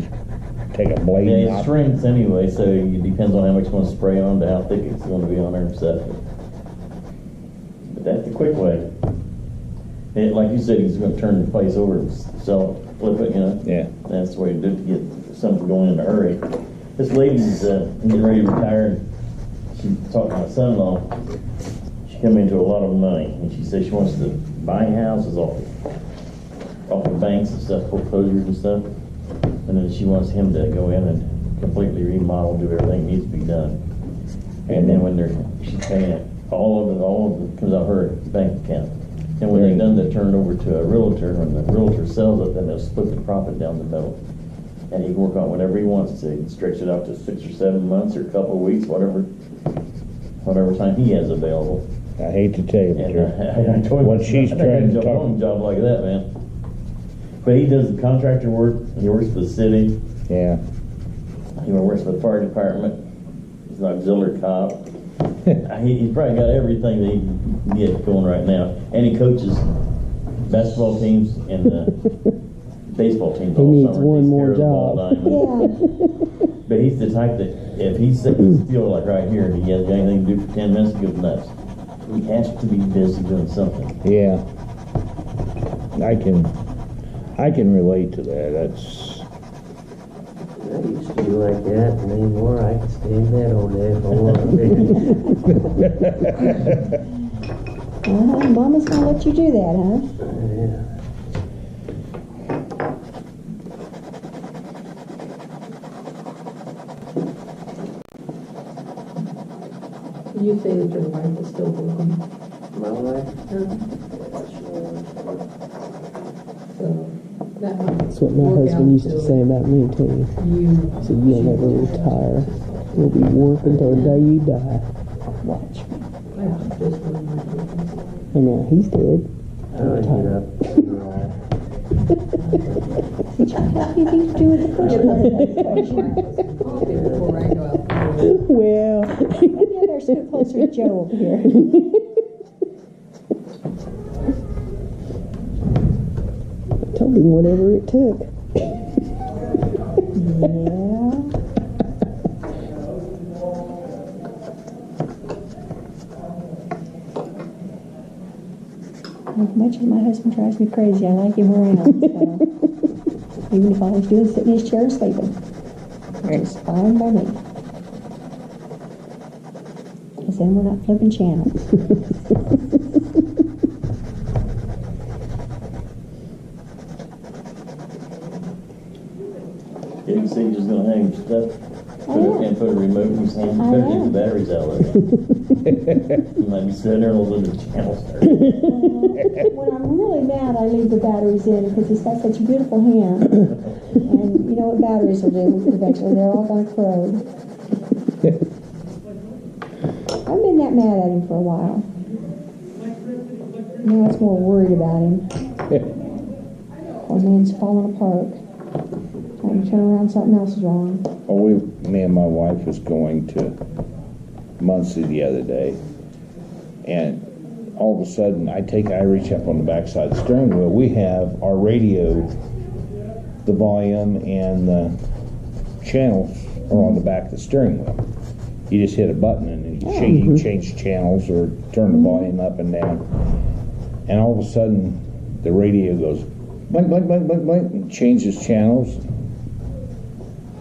take a blade and Yeah, it knock shrinks anyway, so it depends on how much you want to spray on, to how thick it's going to be on there and stuff. But that's the quick way. And like you said, he's going to turn the place over and sell it, flip it, you know. Yeah. That's the way to do it, to get something going in a hurry. This lady's getting ready to retire. And she talked to my son-in-law. She come into a lot of money, and she said she wants to buy houses off of banks and stuff, foreclosures and stuff. And then she wants him to go in and completely remodel, do everything that needs to be done. And then when she's paying it, all of it comes out of her bank account. And when they're done, they turn it over to a realtor. When the realtor sells it, then they'll split the profit down the middle. And he can work on whatever he wants to. He can stretch it out to 6 or 7 months or a couple of weeks, whatever time he has available. I hate to tell you, but And I told him, when she's trying to jump on a talk, job like that, man. But he does the contractor work. He works for the city. yeah, He works for the fire department. He's an auxiliary cop. He's probably got everything that he can get going right now. And he coaches basketball teams and baseball teams He all needs summer. one Takes more care of them all job. diamond. Yeah, But he's the type that if he's sitting still like right here and he hasn't got anything to do for 10 minutes, he goes nuts. He has to be busy doing something. yeah. I can relate to that. That's I used to be like that, and anymore I can stay in bed all day if I want to. Mama's gonna let you do that, huh? Yeah. You say that your wife is still working, My wife? so that might That's what my work husband out used to to say about me too. You, He said, you'll never retire. You'll be working till the day you die. Watch. well, just one of my business. And now he's dead. I would get up. Did you have anything to do with the first part of that equation? Coffee before I go out. Well, Maybe I better sit closer to Joe over here. I told him whatever it took. Yeah. As much as my husband drives me crazy, I like him around. So. Even if all he's doing is sitting in his chair and sleeping. It's fine by me. Because then we're not flipping channels. Yeah, you say you're just gonna hang stuff, and put a remote in his hand, I better know. get the batteries out of it. You might be sitting there and those little channels there. When I'm really mad, I leave the batteries in because he's got such a beautiful hand. And you know what batteries will do eventually. They're all going to corrode. I've been that mad at him for a while. Now it's more worried about him. Poor man's falling apart. Trying to turn around, something else is wrong. me and my wife was going to Muncie the other day, and all of a sudden I reach up on the backside of the steering wheel. We have our radio, the volume and the channels are on the back of the steering wheel. You just hit a button and you can change channels or turn the volume up and down. And all of a sudden the radio goes blink, blink, blink, blink, blink, and changes channels.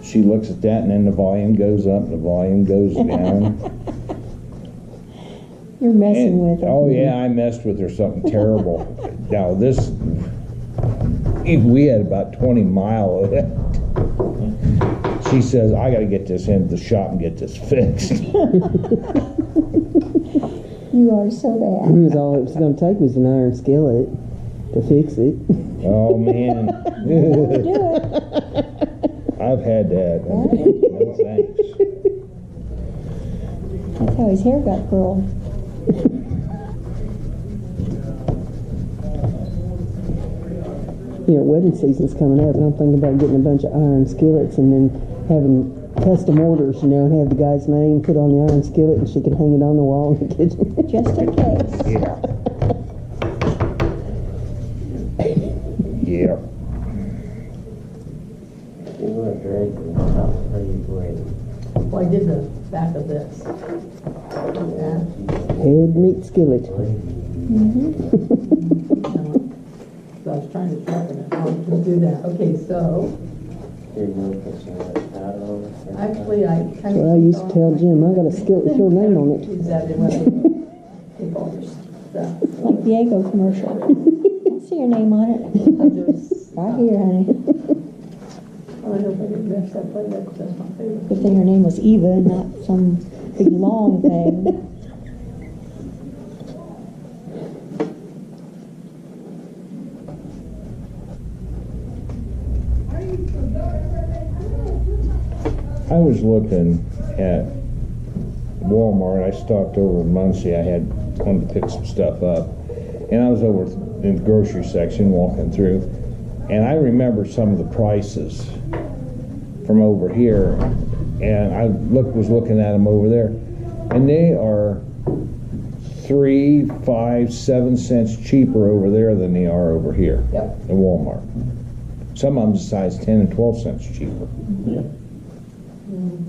She looks at that and then the volume goes up and the volume goes down. You're messing with him. Oh yeah, I messed with her something terrible. Now we had about 20 mile of it. She says, I gotta get this into the shop and get this fixed. You are so bad. All it was going to take was an iron skillet to fix it. Oh man. Do it. I've had that. No thanks. That's how he his hair got curled. You know, wedding season's coming up, and I'm thinking about getting a bunch of iron skillets and then having custom orders, you know, and have the guy's name put on the iron skillet, and she can hang it on the wall in the kitchen. Just in case. Yeah. Yeah. You want to drag the top, how you grade? Well, I did the back of this. Yeah. Head meat skillet. So I was trying to sharpen it. I'll just do that. Okay, so Here, you want to put some of that powder on it? actually I kind of. Well, I used to tell Jim, I got a skillet with your name on it. Exactly what I take all your stuff. Like the Eggo commercial. I see your name on it. Right here, honey. Oh, I hope I didn't mess that plate up, 'cause that's my favorite. Good thing her name was Eva and not some big long thing. I was looking at Walmart. I stopped over in Muncie. I wanted to pick some stuff up. And I was over in the grocery section walking through. And I remember some of the prices from over here. And I was looking at them over there. And they are 3, 5, 7 cents cheaper over there than they are over here Yep. in Walmart. Some of them size 10 and 12 cents cheaper. Yeah.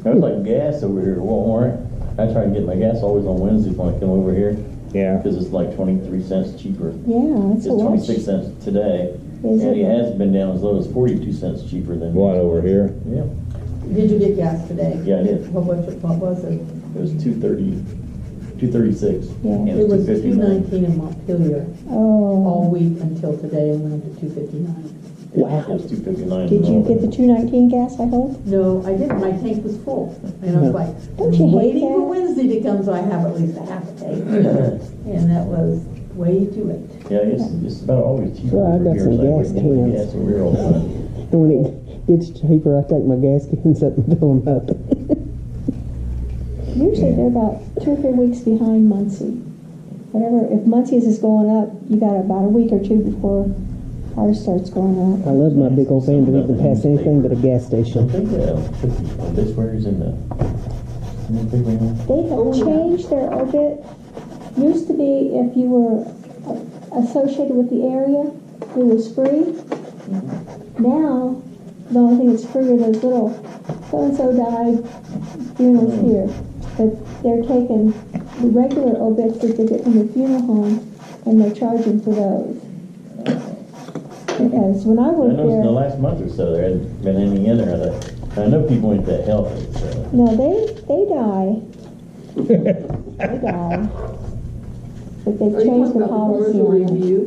It's like gas over here at Walmart. I try and get my gas always on Wednesdays when I come over here, Yeah. because it's like 23 cents cheaper. Yeah, It's that's a lot. 26 cents today, Is and it? it has been down as low as 42 cents cheaper than. What, over here? Yeah, Did you get gas today? Yeah, I did. What was it? it was 230, 236. Yeah. and It was 259. $2.19 in Montpelier Oh. all week until today, and went up to $2.59. Yeah, it was 259. Did you get the 219 gas, I hope? No, I didn't. My tank was full. And I was like, Don't you hate waiting for that? Wednesday to come so I have at least a half a tank. And that was way too late. Yeah, it's about always cheaper. Well, I over got here. some It's like, gas wait, we cans. gas over here all the time. And when it gets cheaper, I take my gas cans up and fill them up. Usually they're about 2 or 3 weeks behind Muncie. Whatever, if Muncie's is going up, you got about a week or two before ours starts going up. I love my big old van, but it can pass anything but a gas I station. think this where's in the paper now? They have changed their obit. Used to be if you were associated with the area, it was free. Now, the only thing that's free are those little so-and-so died funerals here. But they're taking the regular obits that they get from the funeral home and they're charging for those. Because when I I worked noticed in the there, last month or so, there hadn't been any in there. I know people ain't that healthy, so. no, they die. They die. But they've Are you changed talking the about the policy commercial on it. review?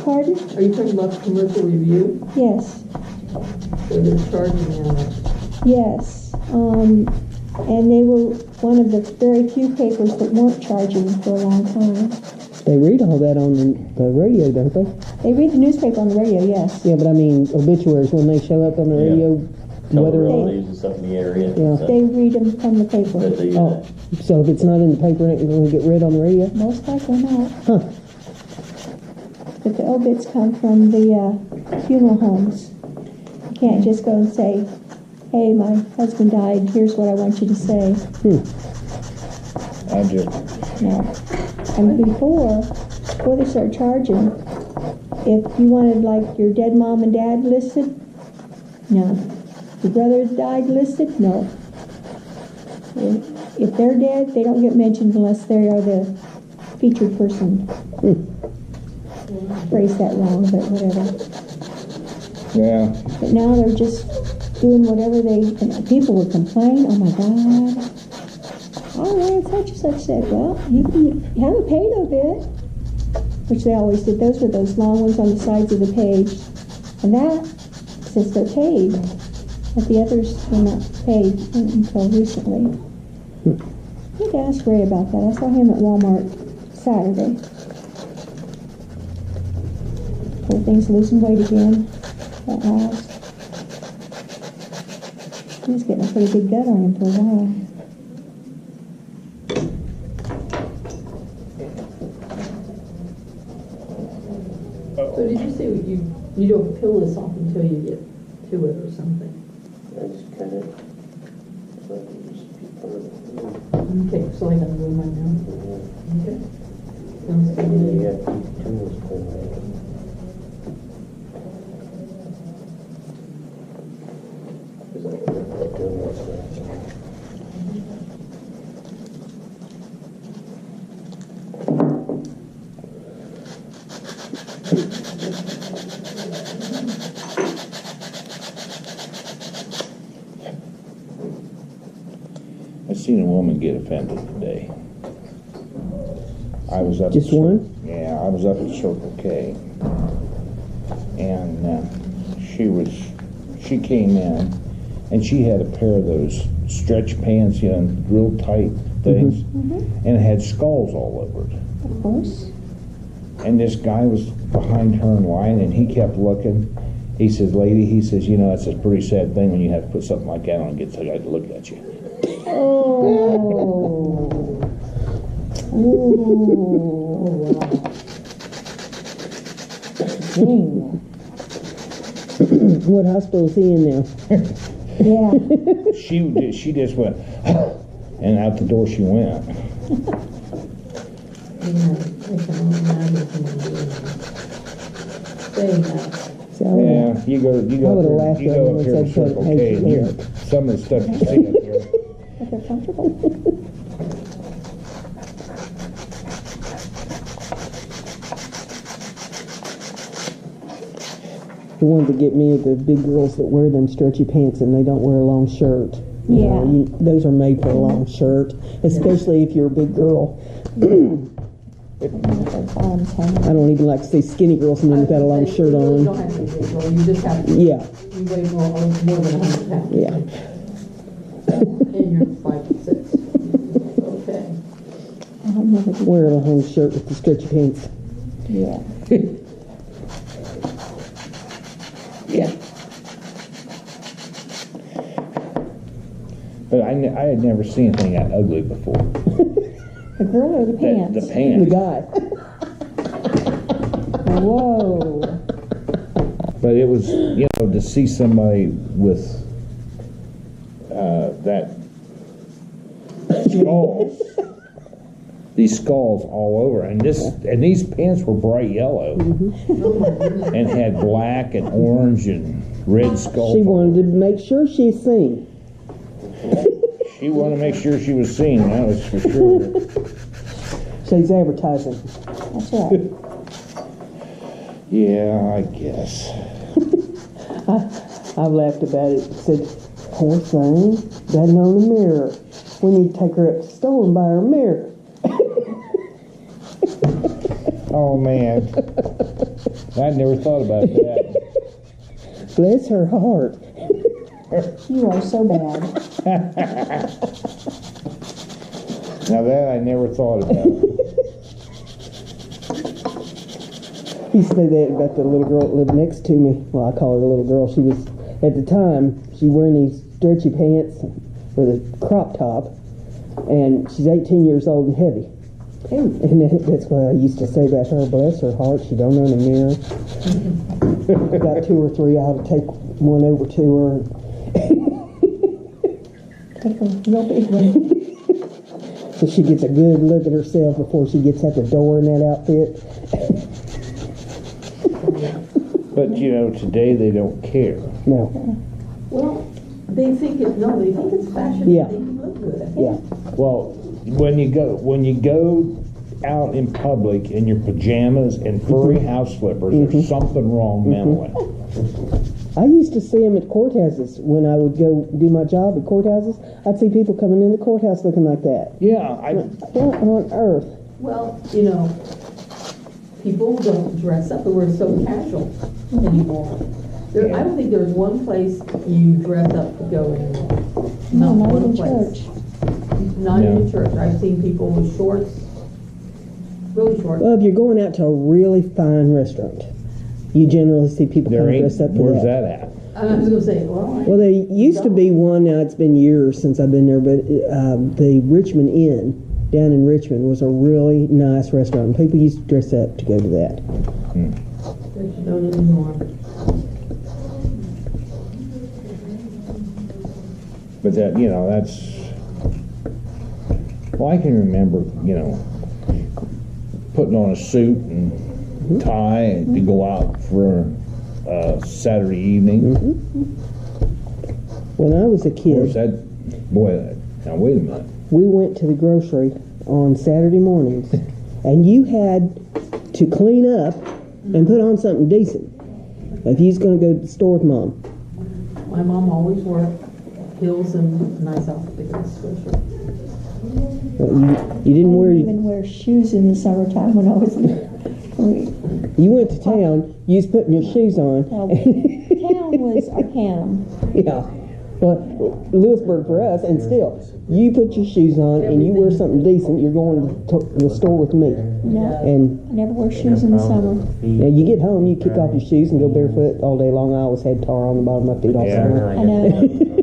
Pardon? Are you talking about the commercial review? Yes, So they're charging now? yes. And they were one of the very few papers that weren't charging for a long time. They read all that on the radio, don't they? They read the newspaper on the radio, yes. Yeah, but I mean obituaries when they show up on the Yeah. radio, Tell the whether relatives and stuff in the area. Yeah. so They read them from the paper. that they, oh, so if it's not in the paper, it ain't going to get read on the radio. Most likely not. Huh? But the obits come from the funeral homes. You can't just go and say, hey, my husband died, here's what I want you to say. I just, No. And before they start charging, if you wanted like your dead mom and dad listed, no. Your brother died listed, no. If they're dead, they don't get mentioned unless they are the featured person. Phrase that wrong, but whatever. yeah, But now they're just doing whatever and people would complain, oh my God. Oh, well, such and such said, well, you haven't paid a bit. Which they always did. Those were those long ones on the sides of the page. And that says they're paid. But the others were not paid until recently. I need to ask Ray about that. I saw him at Walmart Saturday. Poor thing's losing weight again. That house. He's getting a pretty big gut on him for a while. too, you don't peel this off until you get to it or something. I just cut it. Okay, so I gotta move mine now. Okay. Sounds And then you good. got to keep the tools clean. Because I don't like doing that stuff. I seen a woman get offended today. I was up. Just at Cir- one? Yeah, I was up at Circle K, and she came in, and she had a pair of those stretch pants, you know, real tight things, and it had skulls all over it. Of course. And this guy was behind her in line, and he kept looking. He says, "Lady," he says, "you know, that's a pretty sad thing when you have to put something like that on and get the guy to look at you." Oh. Ooh. Dang. What hospital is he in now? Yeah. She just went, and out the door she went. Yeah, I can only imagine him doing that. Saying that. See, I would've- Yeah, you go I would've laughed you at go him up and here to said, Circle "Hey, K, and you, look." some of the stuff you see up here. If they're comfortable. The ones that get me are the big girls that wear them stretchy pants and they don't wear a long shirt. Yeah. Those are made for a long shirt, especially if you're a big girl. Bottoms hanging. I don't even like to see skinny girls and then without a long shirt You don't on. have to be big, girl. You just have to. Yeah, You weigh more than 100 pounds. yeah. And you're 5'6". Okay. I'll never do Wear a long shirt with the stretchy pants. Yeah. Yeah. But I had never seen anything that ugly before. The girl or the pants? The The pants. guy. Whoa. But it was, you know, to see somebody with that skulls, these skulls all over, and these pants were bright yellow, and had black and orange and red skulls. She all wanted over. to make sure she's seen. She wanted to make sure she was seen. That was for sure. She's advertising. That's right. Yeah, I guess. I've laughed about it. Said, poor thing, doesn't own a mirror. We need to take her up to the store and buy her a mirror. Oh man, I never thought about that. Bless her heart. You are so bad. Now that I never thought about. He used to say that about the little girl that lived next to me. Well, I call her a little girl. She was, at the time, she wearing these stretchy pants with a crop top, and she's 18 years old and heavy. And that's what I used to say about her. Bless her heart, she don't own a mirror. Got 2 or 3, I ought to take one over to her. Take a real big one. So she gets a good look at herself before she gets out the door in that outfit. But you know, today they don't care. No. Well, they think it's fashion. Yeah. They think you look good. Yeah. Well, when you go out in public in your pajamas and furry house slippers, there's something wrong mentally. I used to see them at courthouses when I would go do my job at courthouses. I'd see people coming in the courthouse looking like that. Yeah, What on earth? Well, you know, people don't dress up and we're so casual anymore. I don't think there's one place you dress up to go anymore. No, not one even place. church. Not No. even church. I've seen people with shorts, really short. Well, if you're going out to a really fine restaurant, you generally see people there kind of ain't. dressed up for Where's that. that at? I was going to say, well, Well, there used to be one, now it's been years since I've been there, but the Richmond Inn down in Richmond was a really nice restaurant. People used to dress up to go to that. Guess you don't anymore. But that, that's, well, I can remember, putting on a suit and tie to go out for a Saturday evening. When I was a Of course, kid, now wait a minute. we went to the grocery on Saturday mornings, and you had to clean up and put on something decent if you was going to go to the store with Mom. My mom always wore heels and nice outfit to go to school. You didn't I wear. didn't even wear shoes in the summertime when I was You went to town. You was putting your shoes on. well, town was Arcanum. Yeah. But Lewisburg for us, and still, you put your shoes on and you wear something decent. You're going to the store with me, No, and I never wore shoes in the summer. now you get home, you kick off your shoes and go barefoot all day long. I always had tar on the bottom of my feet all Yeah. summer. I know.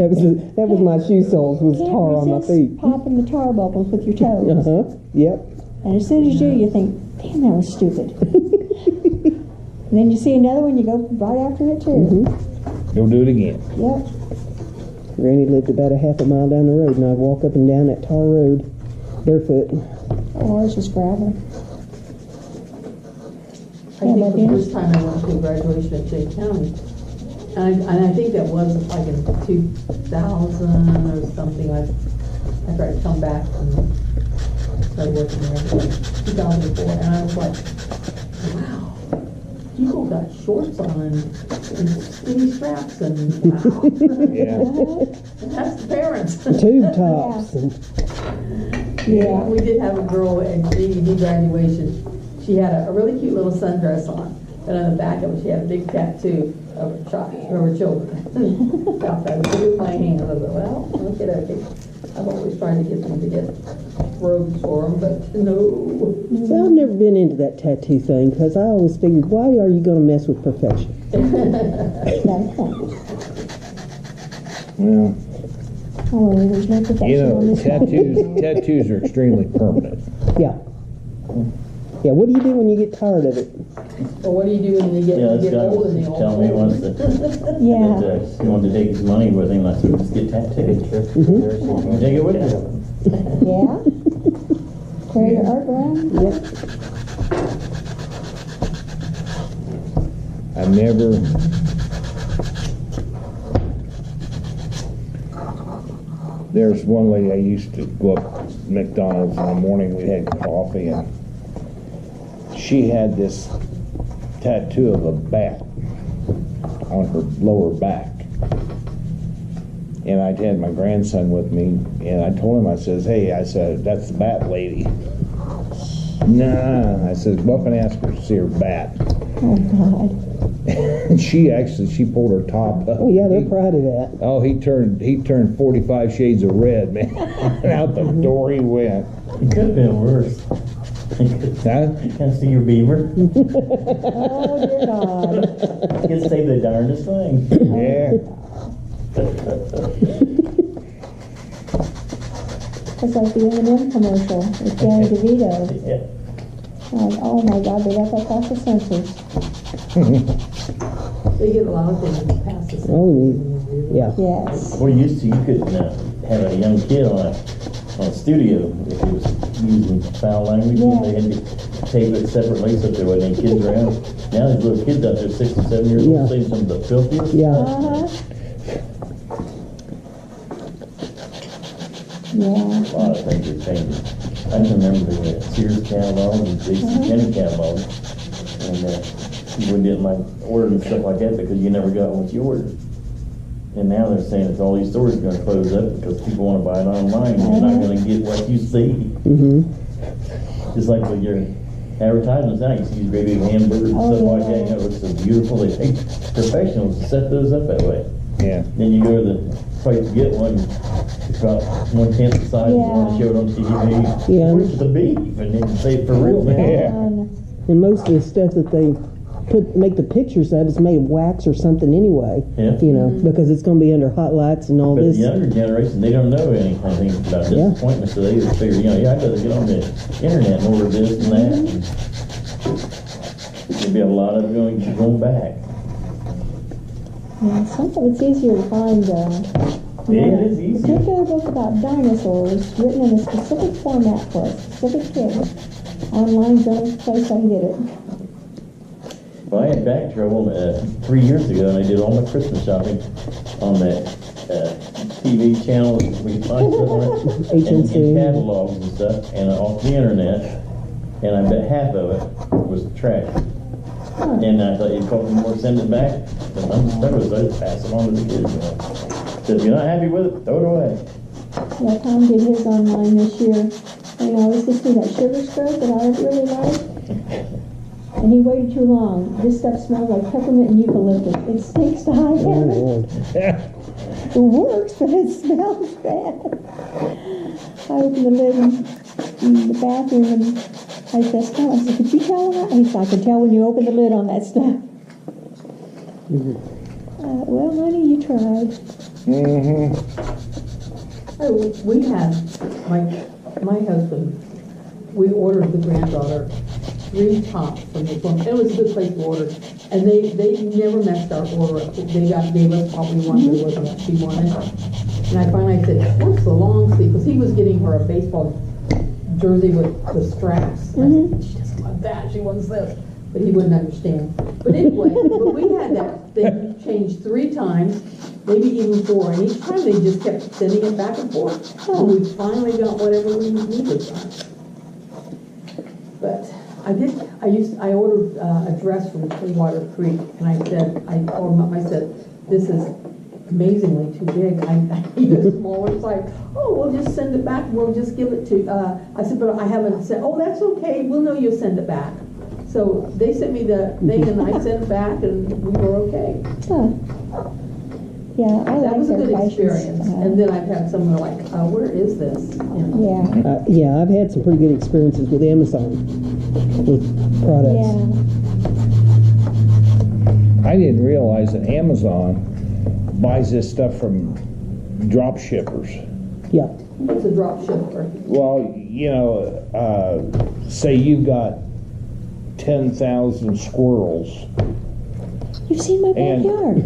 That was my shoe soles, was Can't tar on my resist feet. popping the tar bubbles with your toes. Yep. And as soon as you think, damn, that was stupid. And then you see another one, you go right after it too. Go do it again. Yep. Granny lived about a half a mile down the road, and I'd walk up and down that tar road barefoot. Oh, ours was gravel. I think the first time I went to a graduation at Jay County, and I think that was like in 2000 or something, after I'd come back and started working there, 2004, and I was like, wow, people got shorts on and skinny straps and wow. Yeah. And that's the parents. Tube tops. Yeah, we did have a girl at GED graduation. She had a really cute little sundress on, and on the back of it, she had a big tattoo of her children. About that, I threw my hand. I was like, well, okay. I've always tried to get them to get robes for them, but no. So I've never been into that tattoo thing because I always figured, why are you going to mess with perfection? Well, Oh, there's no perfection on this one. tattoos are extremely permanent. Yeah. Yeah, what do you do when you get tired of it? Or what do you do when you Yeah, get this guy old was and they all telling me fold? once that, Yeah. he wanted to take his money with him, I said, just get tattooed. Take it with you. Yeah. Carry your art around. Yep. I never, there's one lady I used to go up to McDonald's in the morning, we had coffee, and she had this tattoo of a bat on her lower back. And I had my grandson with me, and I told him, I says, hey, I said, that's the bat lady. Nah, I says, go up and ask her to see her bat. Oh, God. And she pulled her top up. Oh, yeah, they're proud of that. Oh, he turned 45 shades of red, man. And out the door he went. It could have been worse. Huh? Can I see your beaver? Oh, dear God. You can say the darndest thing. Yeah. It's like the M&M commercial with Danny DeVito. Yeah. Like, oh my God, they got that past the censors. They get a lot of things past the Oh, yeah. Yes. Well, used to, you couldn't have a young kid on a studio if he was using foul language. Yeah. They had to tape it separately so there wasn't any kids around. Now there's little kids out there, 6 and 7 years Yeah. old, saying some of the filthiest Yeah. stuff. Uh-huh. Yeah. A lot of things are changing. I can remember the Sears catalog and J.C. Penney catalog, and people didn't like ordering stuff like that because you never got what you ordered. And now they're saying that all these stores are going to close up because people want to buy it online and you're not going to get what you see. Mm-hmm. Just like with your advertisements now, you see these great big hamburgers and Oh, stuff like yeah. that. You know, it looks so beautiful. They pay professionals to set those up that way. Yeah. Then you go to the place to get one, it's about 1/10 the size, you want to show it on TV. Yeah. Where's the beef? And then say for real, man. Yeah. And most of the stuff that they make the pictures of is made of wax or something anyway. Yeah. You know, because it's going to be under hot lights and all But this. the younger generation, they don't know anything about Yeah. disappointment, so they just figure, I better get on the internet and order this and that. There'll be a lot of going back. Yeah, sometimes it's easier to find, Yeah, it is easy. take a book about dinosaurs written in a specific format for a specific kid. Online's the only place I can get it. Well, I had back trouble 3 years ago, and I did all my Christmas shopping on that TV channels we find somewhere, HNC. and catalogs and stuff, and off the internet, and I bet half of it was trash. And I thought, it'd cost me more to send it back, but I'm stuck with it, so I just pass it on to the kids. So if you're not happy with it, throw it away. Yeah, Tom did his online this year. And I was listening to that sugar scrub that I really like. And he waited too long. This stuff smells like peppermint and eucalyptus. It stinks to high Oh, heaven. Lord. It works, but it smells bad. I opened the lid in the bathroom and I said, "Scott," I said, "Could you tell that?" He said, "I could tell when you opened the lid on that stuff." Well, honey, you tried. Oh, we had, my husband, we ordered the granddaughter 3 tops from the phone. It was a good place to order. And they never messed our order up. They gave us what we wanted, it wasn't what she wanted. And I finally said, "What's the long sleeve?" Because he was getting her a baseball jersey with the straps. And I said, "She doesn't want that, she wants this." But he wouldn't understand. But anyway, but we had that thing changed 3 times, maybe even 4. And each time they just kept sending it back and forth. And we finally got whatever we needed. But I ordered a dress from Clearwater Creek, and I told them, I said, "This is amazingly too big. I need a smaller size." "Oh, we'll just send it back. We'll just give it to," I said, "But I haven't said." "Oh, that's okay. We'll know you'll send it back." So they sent me the thing, and I sent it back, and we were okay. Huh. Yeah, I That like was a their good prices. experience. And then I've had some that are like, "Where is this?" You know. Yeah, Yeah, I've had some pretty good experiences with Amazon with products. yeah. I didn't realize that Amazon buys this stuff from drop shippers. Yeah. It's a drop shipper. Well, say you've got 10,000 squirrels. You've seen my And- backyard.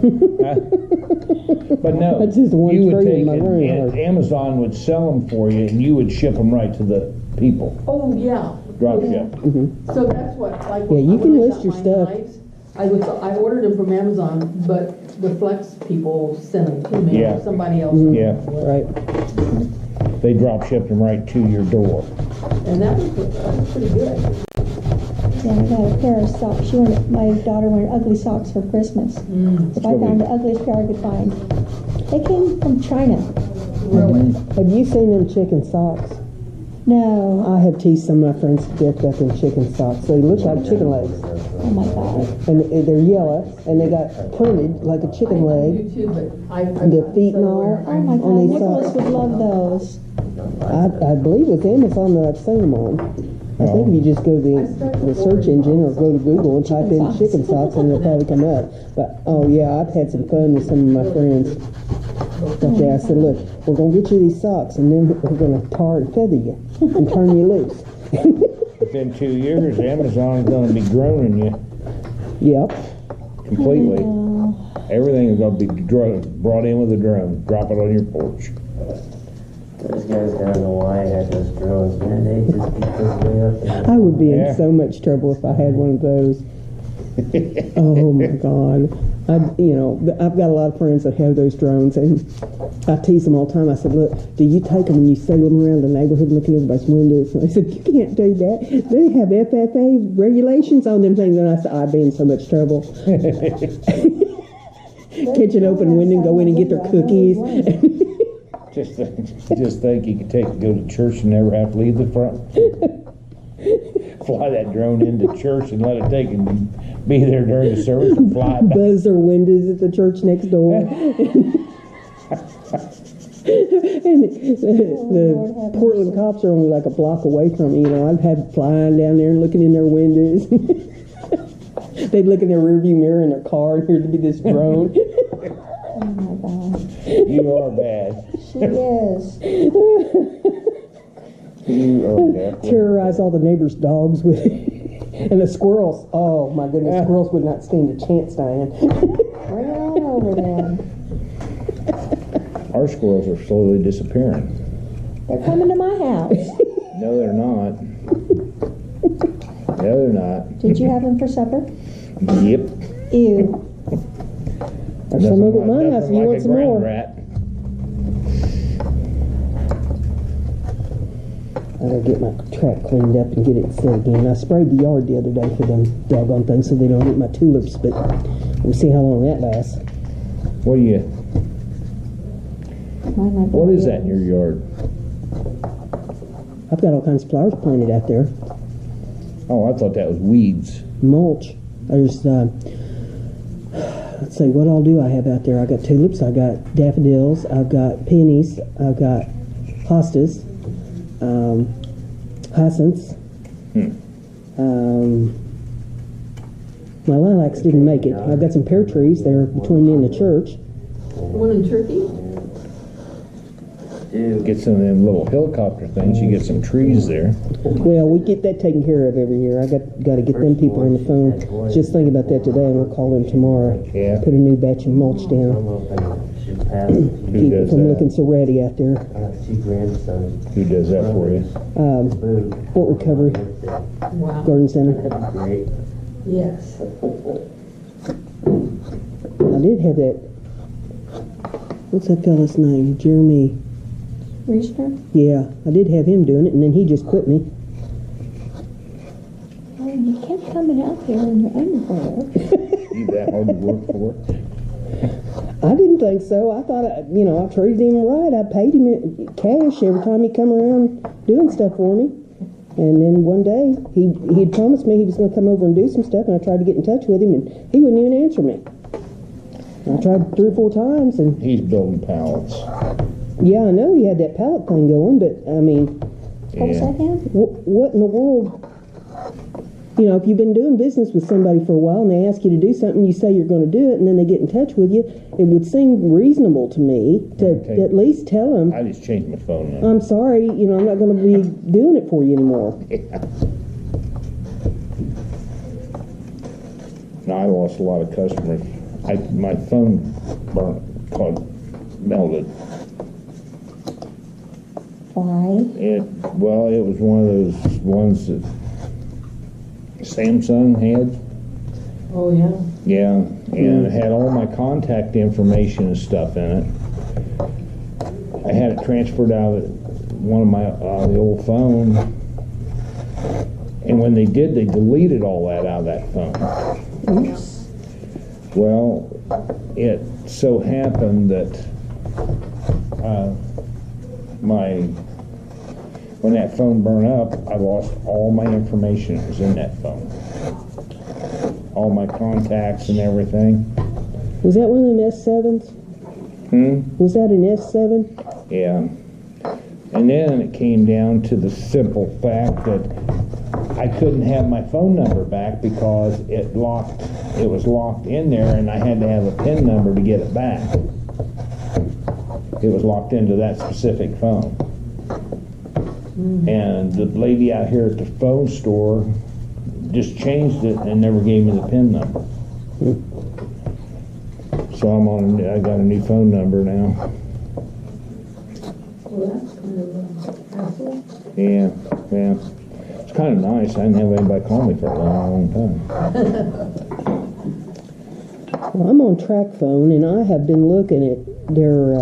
But no, That's just one you would tree in take my it, room. and Amazon would sell them for you, and you would ship them right to the people. Oh, yeah. Drop Yeah. ship. So that's what, like, Yeah, you when can I list got your my stuff. knives, I ordered them from Amazon, but the Flex people sent them to me, Yeah. or somebody else. Yeah. Right. They drop shipped them right to your door. And that was pretty good. Yeah, I got a pair of socks. My daughter wanted ugly socks for Christmas. So I found the ugliest pair I could find. They came from China. Really. Have you seen them chicken socks? No. I have teased some of my friends to death about them chicken socks. They look like chicken legs. Oh my God. And they're yellow, and they got printed like a chicken I leg. do too, but I. The feet and all. Oh my On God. these Nicholas socks. would love those. I believe it's Amazon that I've seen them on. I think if you just go to the search engine or go to Google and type in chicken socks, and it'll probably come up. But, oh yeah, I've had some fun with some of my friends. Okay, I said, "Look, we're going to get you these socks, and then we're going to tar and feather you and turn you loose." Within 2 years, Amazon's going to be droning you Yep. completely. Everything is going to be brought in with a drone. Drop it on your porch. Those guys down in Hawaii had those drones, man, they just keep this way up there. I would be Yeah. in so much trouble if I had one of those. Oh my God. I've got a lot of friends that have those drones, and I tease them all the time. I said, "Look, do you take them and you sail them around the neighborhood looking at everybody's windows?" And they said, "You can't do that. They have FFA regulations on them things." And I said, "I'd be in so much trouble." Catch an open window and go in and get their cookies. Just think you could go to church and never have to leave the front. Fly that drone into church and let it take and be there during the service and fly it back. Buzz their windows at the church next door. And the Portland cops are only like a block away from me. I've had flying down there and looking in their windows. They'd look in their rearview mirror in their car and here'd be this drone. Oh my God. You are bad. She is. You are bad. Terrorize all the neighbors' dogs with it. And the squirrels, oh my goodness, squirrels would not stand a chance, Diane. Bring it on over then. Our squirrels are slowly disappearing. They're coming to my house. No, they're not. No, they're not. Did you have them for supper? Yep. Ew. There's some over at my house, Nothing you like want a some ground more? rat. I gotta get my track cleaned up and get it set again. I sprayed the yard the other day for them doggone things so they don't eat my tulips, but we'll see how long that lasts. What do you? Mine might be What is good. that in your yard? I've got all kinds of flowers planted out there. Oh, I thought that was weeds. Mulch. There's, let's see, what all do I have out there? I got tulips, I got daffodils, I've got peonies, I've got hostas, hyacinths. My lilacs didn't make it. I've got some pear trees. They're between me and the church. One in Turkey? Dude, Get some of them little helicopter things. You get some trees there. Well, we get that taken care of every year. I got to get them people on the phone. Just thinking about that today. I'm gonna call them tomorrow. Yeah. Put a new batch of mulch I'm down. hoping she'll pass Keep it does from that? looking so ratty out there. I have 2 grandsons. Who does that for you? Boo. Fort Recovery Wow. Garden Center. That'd be great. Yes. I did have that. What's that fella's name? Jeremy. Reasoner? Yeah, I did have him doing it, and then he just quit me. Oh, you kept coming out there in your underwear. You that hard to work for? I didn't think so. I thought, I treated him right. I paid him cash every time he come around doing stuff for me. And then one day, he'd promised me he was going to come over and do some stuff, and I tried to get in touch with him, and he wouldn't even answer me. I tried 3 or 4 times, and He's building pallets. yeah, I know he had that pallet thing going, but I mean, What was that him? what in the world? If you've been doing business with somebody for a while and they ask you to do something, you say you're going to do it, and then they get in touch with you, it would seem reasonable to me to Okay. at least tell them, I just changed my phone number. I'm sorry, I'm not going to be doing it for you anymore. No, I lost a lot of customers. My phone melted. Why? It was one of those ones that Samsung had. Oh, yeah. Yeah, and it had all my contact information and stuff in it. I had it transferred out of one of my the old phone, and when they did, they deleted all that out of that phone. Oops. Well, it so happened that when that phone burned up, I lost all my information that was in that phone. All my contacts and everything. Was that one of them S7s? Was that an S7? Yeah. And then it came down to the simple fact that I couldn't have my phone number back because it was locked in there, and I had to have a PIN number to get it back. It was locked into that specific phone. And the lady out here at the phone store just changed it and never gave me the PIN number. So I got a new phone number now. Well, that's kind of a hassle. Yeah. It's kind of nice. I didn't have anybody call me for a long time. Well, I'm on Track Phone, and I have been looking at their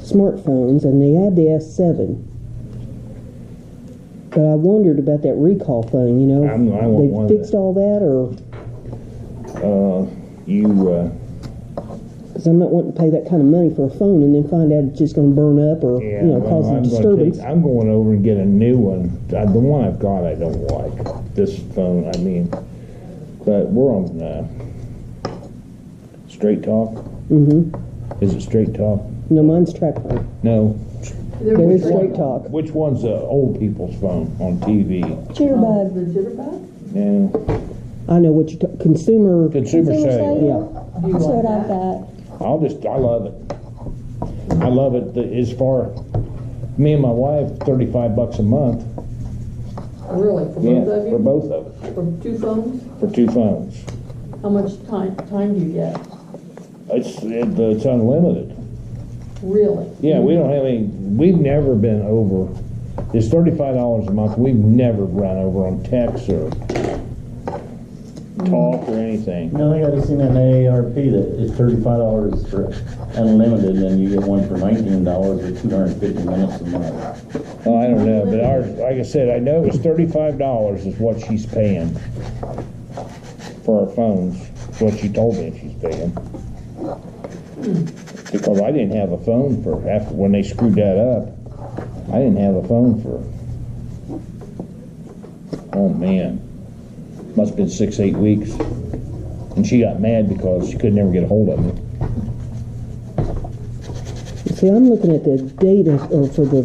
smartphones, and they have the S7. But I wondered about that recall thing, I want one They of fixed all that, or... Because I'm not wanting to pay that kind of money for a phone and then find out it's just going to burn up or, cause a disturbance. I'm going over and get a new one. The one I've got I don't like. This phone, but we're on Straight Talk. Mm-hmm. Is it Straight Talk? No, mine's Track Phone. No. There is Straight Talk. Which one's the old people's phone on TV? Jitterbug. The jitterbug? Yeah. I know what you're consumer... Consumer Cellular. Yeah. Do you That's like what I've that? got. I love it. I love it as far, me and my wife, $35 a month. Really, for Yeah, both of you? for both of us, For 2 phones? for 2 phones. How much time do you get? It's unlimited. Really? Yeah, we don't have any, we've never been over, it's $35 a month, we've never run over on text or talk or anything. No, I just seen an AARP that is $35 for unlimited, and then you get one for $19 or 250 minutes a month. Oh, I don't know, but ours, like I said, I know it's $35 is what she's paying for our phones. It's what she told me she's paying. Because I didn't have a phone for, after, when they screwed that up, I didn't have a phone for, oh man, must've been 6-8 weeks. And she got mad because she could never get a hold of me. See, I'm looking at the data, or for the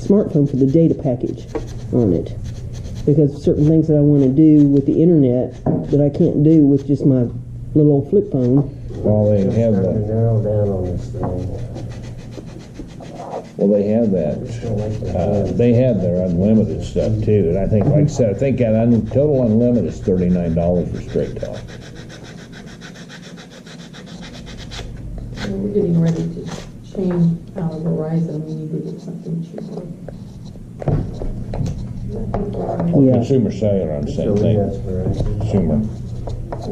smartphone for the data package on it. Because certain things that I want to do with the internet that I can't do with just my little old flip phone. Well, they have Starting to the, narrow down on this thing. well, they have that, they have their unlimited stuff too. And I think, like I said, I think that total unlimited is $39 for straight talk. Well, we're getting ready to change out of Verizon. We need to get something cheaper. Or Yeah. Consumer Cellular on the So same we thing. got Verizon. Consumer.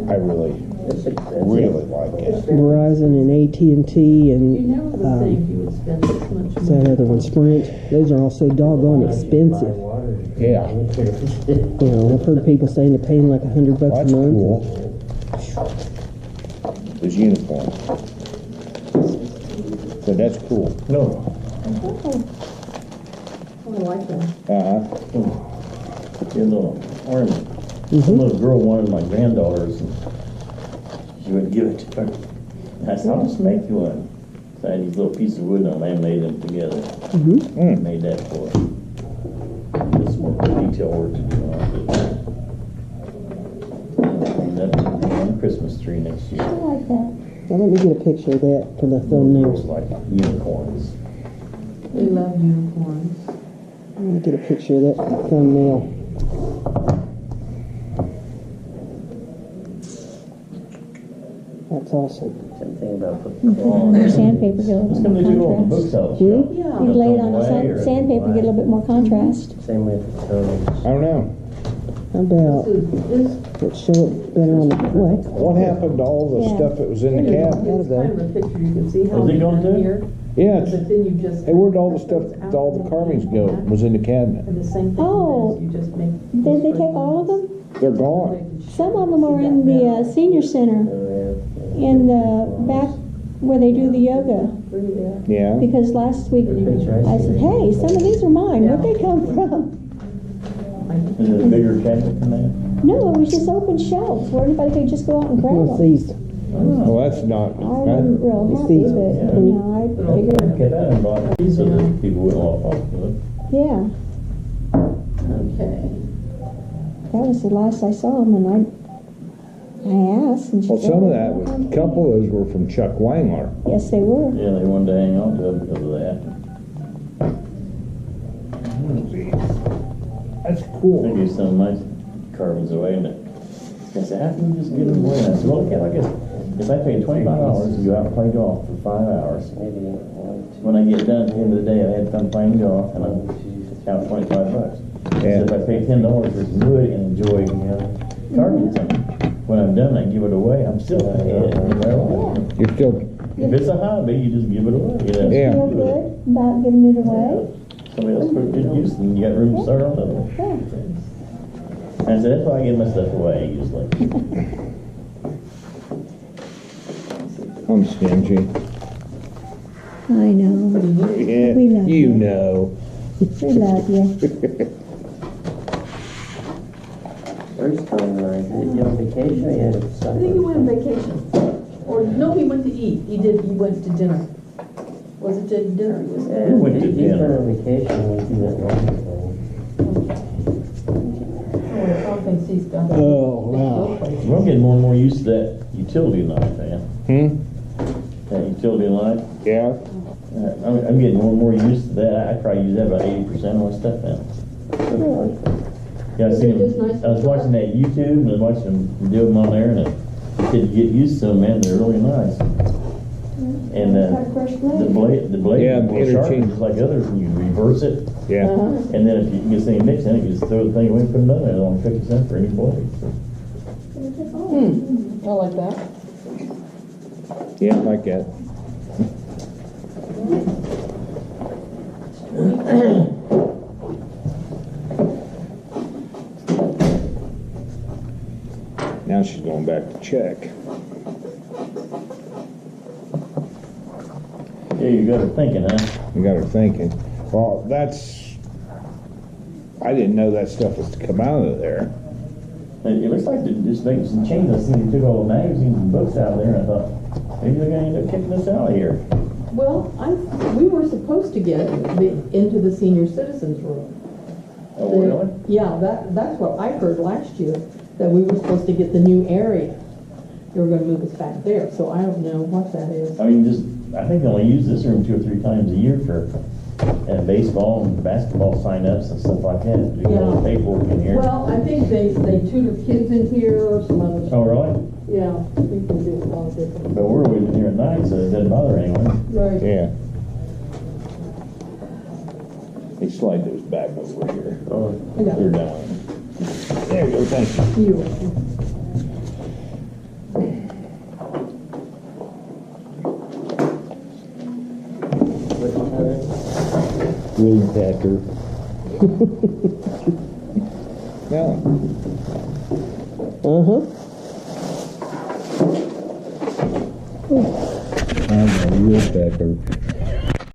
I really like it. Verizon and AT&T You and never would think you would spend this much what's that other one, Sprint. Those are all so doggone expensive. Yeah. You know, I've heard people saying they're paying like $100 Well, a that's month. cool. There's uniform. So that's cool. No. I like that. Get a little ornament. Some little girl wanted my granddaughter's, and she wouldn't give it to her. And I said, I'll just make you one. So I had these little pieces of wood and I laminated them together. Made that for her. Just more detail work to do on it. And that will be on the Christmas tree next year. I like that. Now let me get a picture of that for the Those thumbnails. like unicorns. We love unicorns. Let me get a picture of that thumbnail. That's awesome. Something about putting You put it on your sandpaper, get a What's little gonna bit do more all the books contrast. out the shop? Yeah. You lay it on the White or sandpaper, get a little bit more contrast. Same with the tones. I don't know. How about, This let's show it better on the, what? What happened to all the Yeah. stuff that was in the is cabinet? it's kind of a picture. You can see how Was it it's going done to? here. Yeah, But then you just. hey, where'd all the stuff, all the carvings go, was in the cabinet? And the same thing Oh. with this, you just make. Did they take all of them? They're gone. Some of them are in the senior center, Oh, in the back where they do the yoga. Yeah. Because last week I said, hey, some of these are mine. Where'd they come from? Is it a bigger cabinet than that? No, it was just open shelves where anybody could just go out and grab What's them. these? Well, that's not, I wasn't real It's happy, these- but, you know, I figured, Get that and bought these so that people wouldn't walk off with it. yeah, Okay. that was the last I saw them, and I asked, and she well, said, some of that, was a couple of those were from Chuck Wangler. yes, they were. Yeah, they wanted to hang on to it because of that. That's I cool. gave some of my carvings away, and I said, how can you just give them away? And I said, well, I guess if I pay $25 and go out and play golf for 5 hours, Maybe one, when I get done at the end of the day, I had fun playing golf, and I'm out $25. Yeah. So if I pay $10 for some wood and enjoy carving something, when I'm done, I give it away. I'm still paying it. You're still, If it's a hobby, you just give it away. You know? Yeah. Feel good about giving it away? Somebody else put it to use, and you got room to start on another one. Yeah. And I said, that's why I give my stuff away usually. I'm stingy. I know. Yeah, We love you you. know. We love you. First time, did you on vacation or you had I think he went on vacation. Or, no, he went to eat. He went to dinner. Was it to dinner? Yeah, We went to he's dinner. been on vacation when he went home. Oh, wow. Well, I'm getting more and more used to that utility knife, man. That utility knife. Yeah? I'm getting more and more used to that. I probably use that about 80% of my stuff now. Yeah, I seen Is it just them, nice I was to try? watching that YouTube, and I was watching them do them on there, and I said, you get used to them, man, they're really nice. And, Got a fresh the blade. blade Yeah, is more sharp, interchange. just like others, and you reverse it, Yeah, and then if you get something mixed in it, you just throw the thing away and put another, it's only 50 cents for any blade. I like that. yeah, I like that. Now she's going back to check. Yeah, you got her thinking, huh? You got her thinking. Well, I didn't know that stuff was to come out of there. It looks like they're just making some changes. I seen they took all the magazines and books out there, and I thought, maybe they're gonna end up kicking us out of here. Well, we were supposed to get into the senior citizens room. Oh, really? Yeah, that's what I heard last year, that we were supposed to get the new area. They were gonna move us back there, so I don't know what that is. I mean, I think they only use this room 2 or 3 times a year for baseball and basketball sign-ups and stuff like that. Do all the paperwork in here. Well, I think they tutor kids in here or some other stuff. Oh, really? Yeah, I think they do a lot of different. But we're always in here at night, so it doesn't bother anyone. Right. Yeah. They slide those back over here. Oh, I got They're it. down. There you go, thank you. You're welcome. Weed packer. Yeah. Uh-huh. I'm a wheel packer.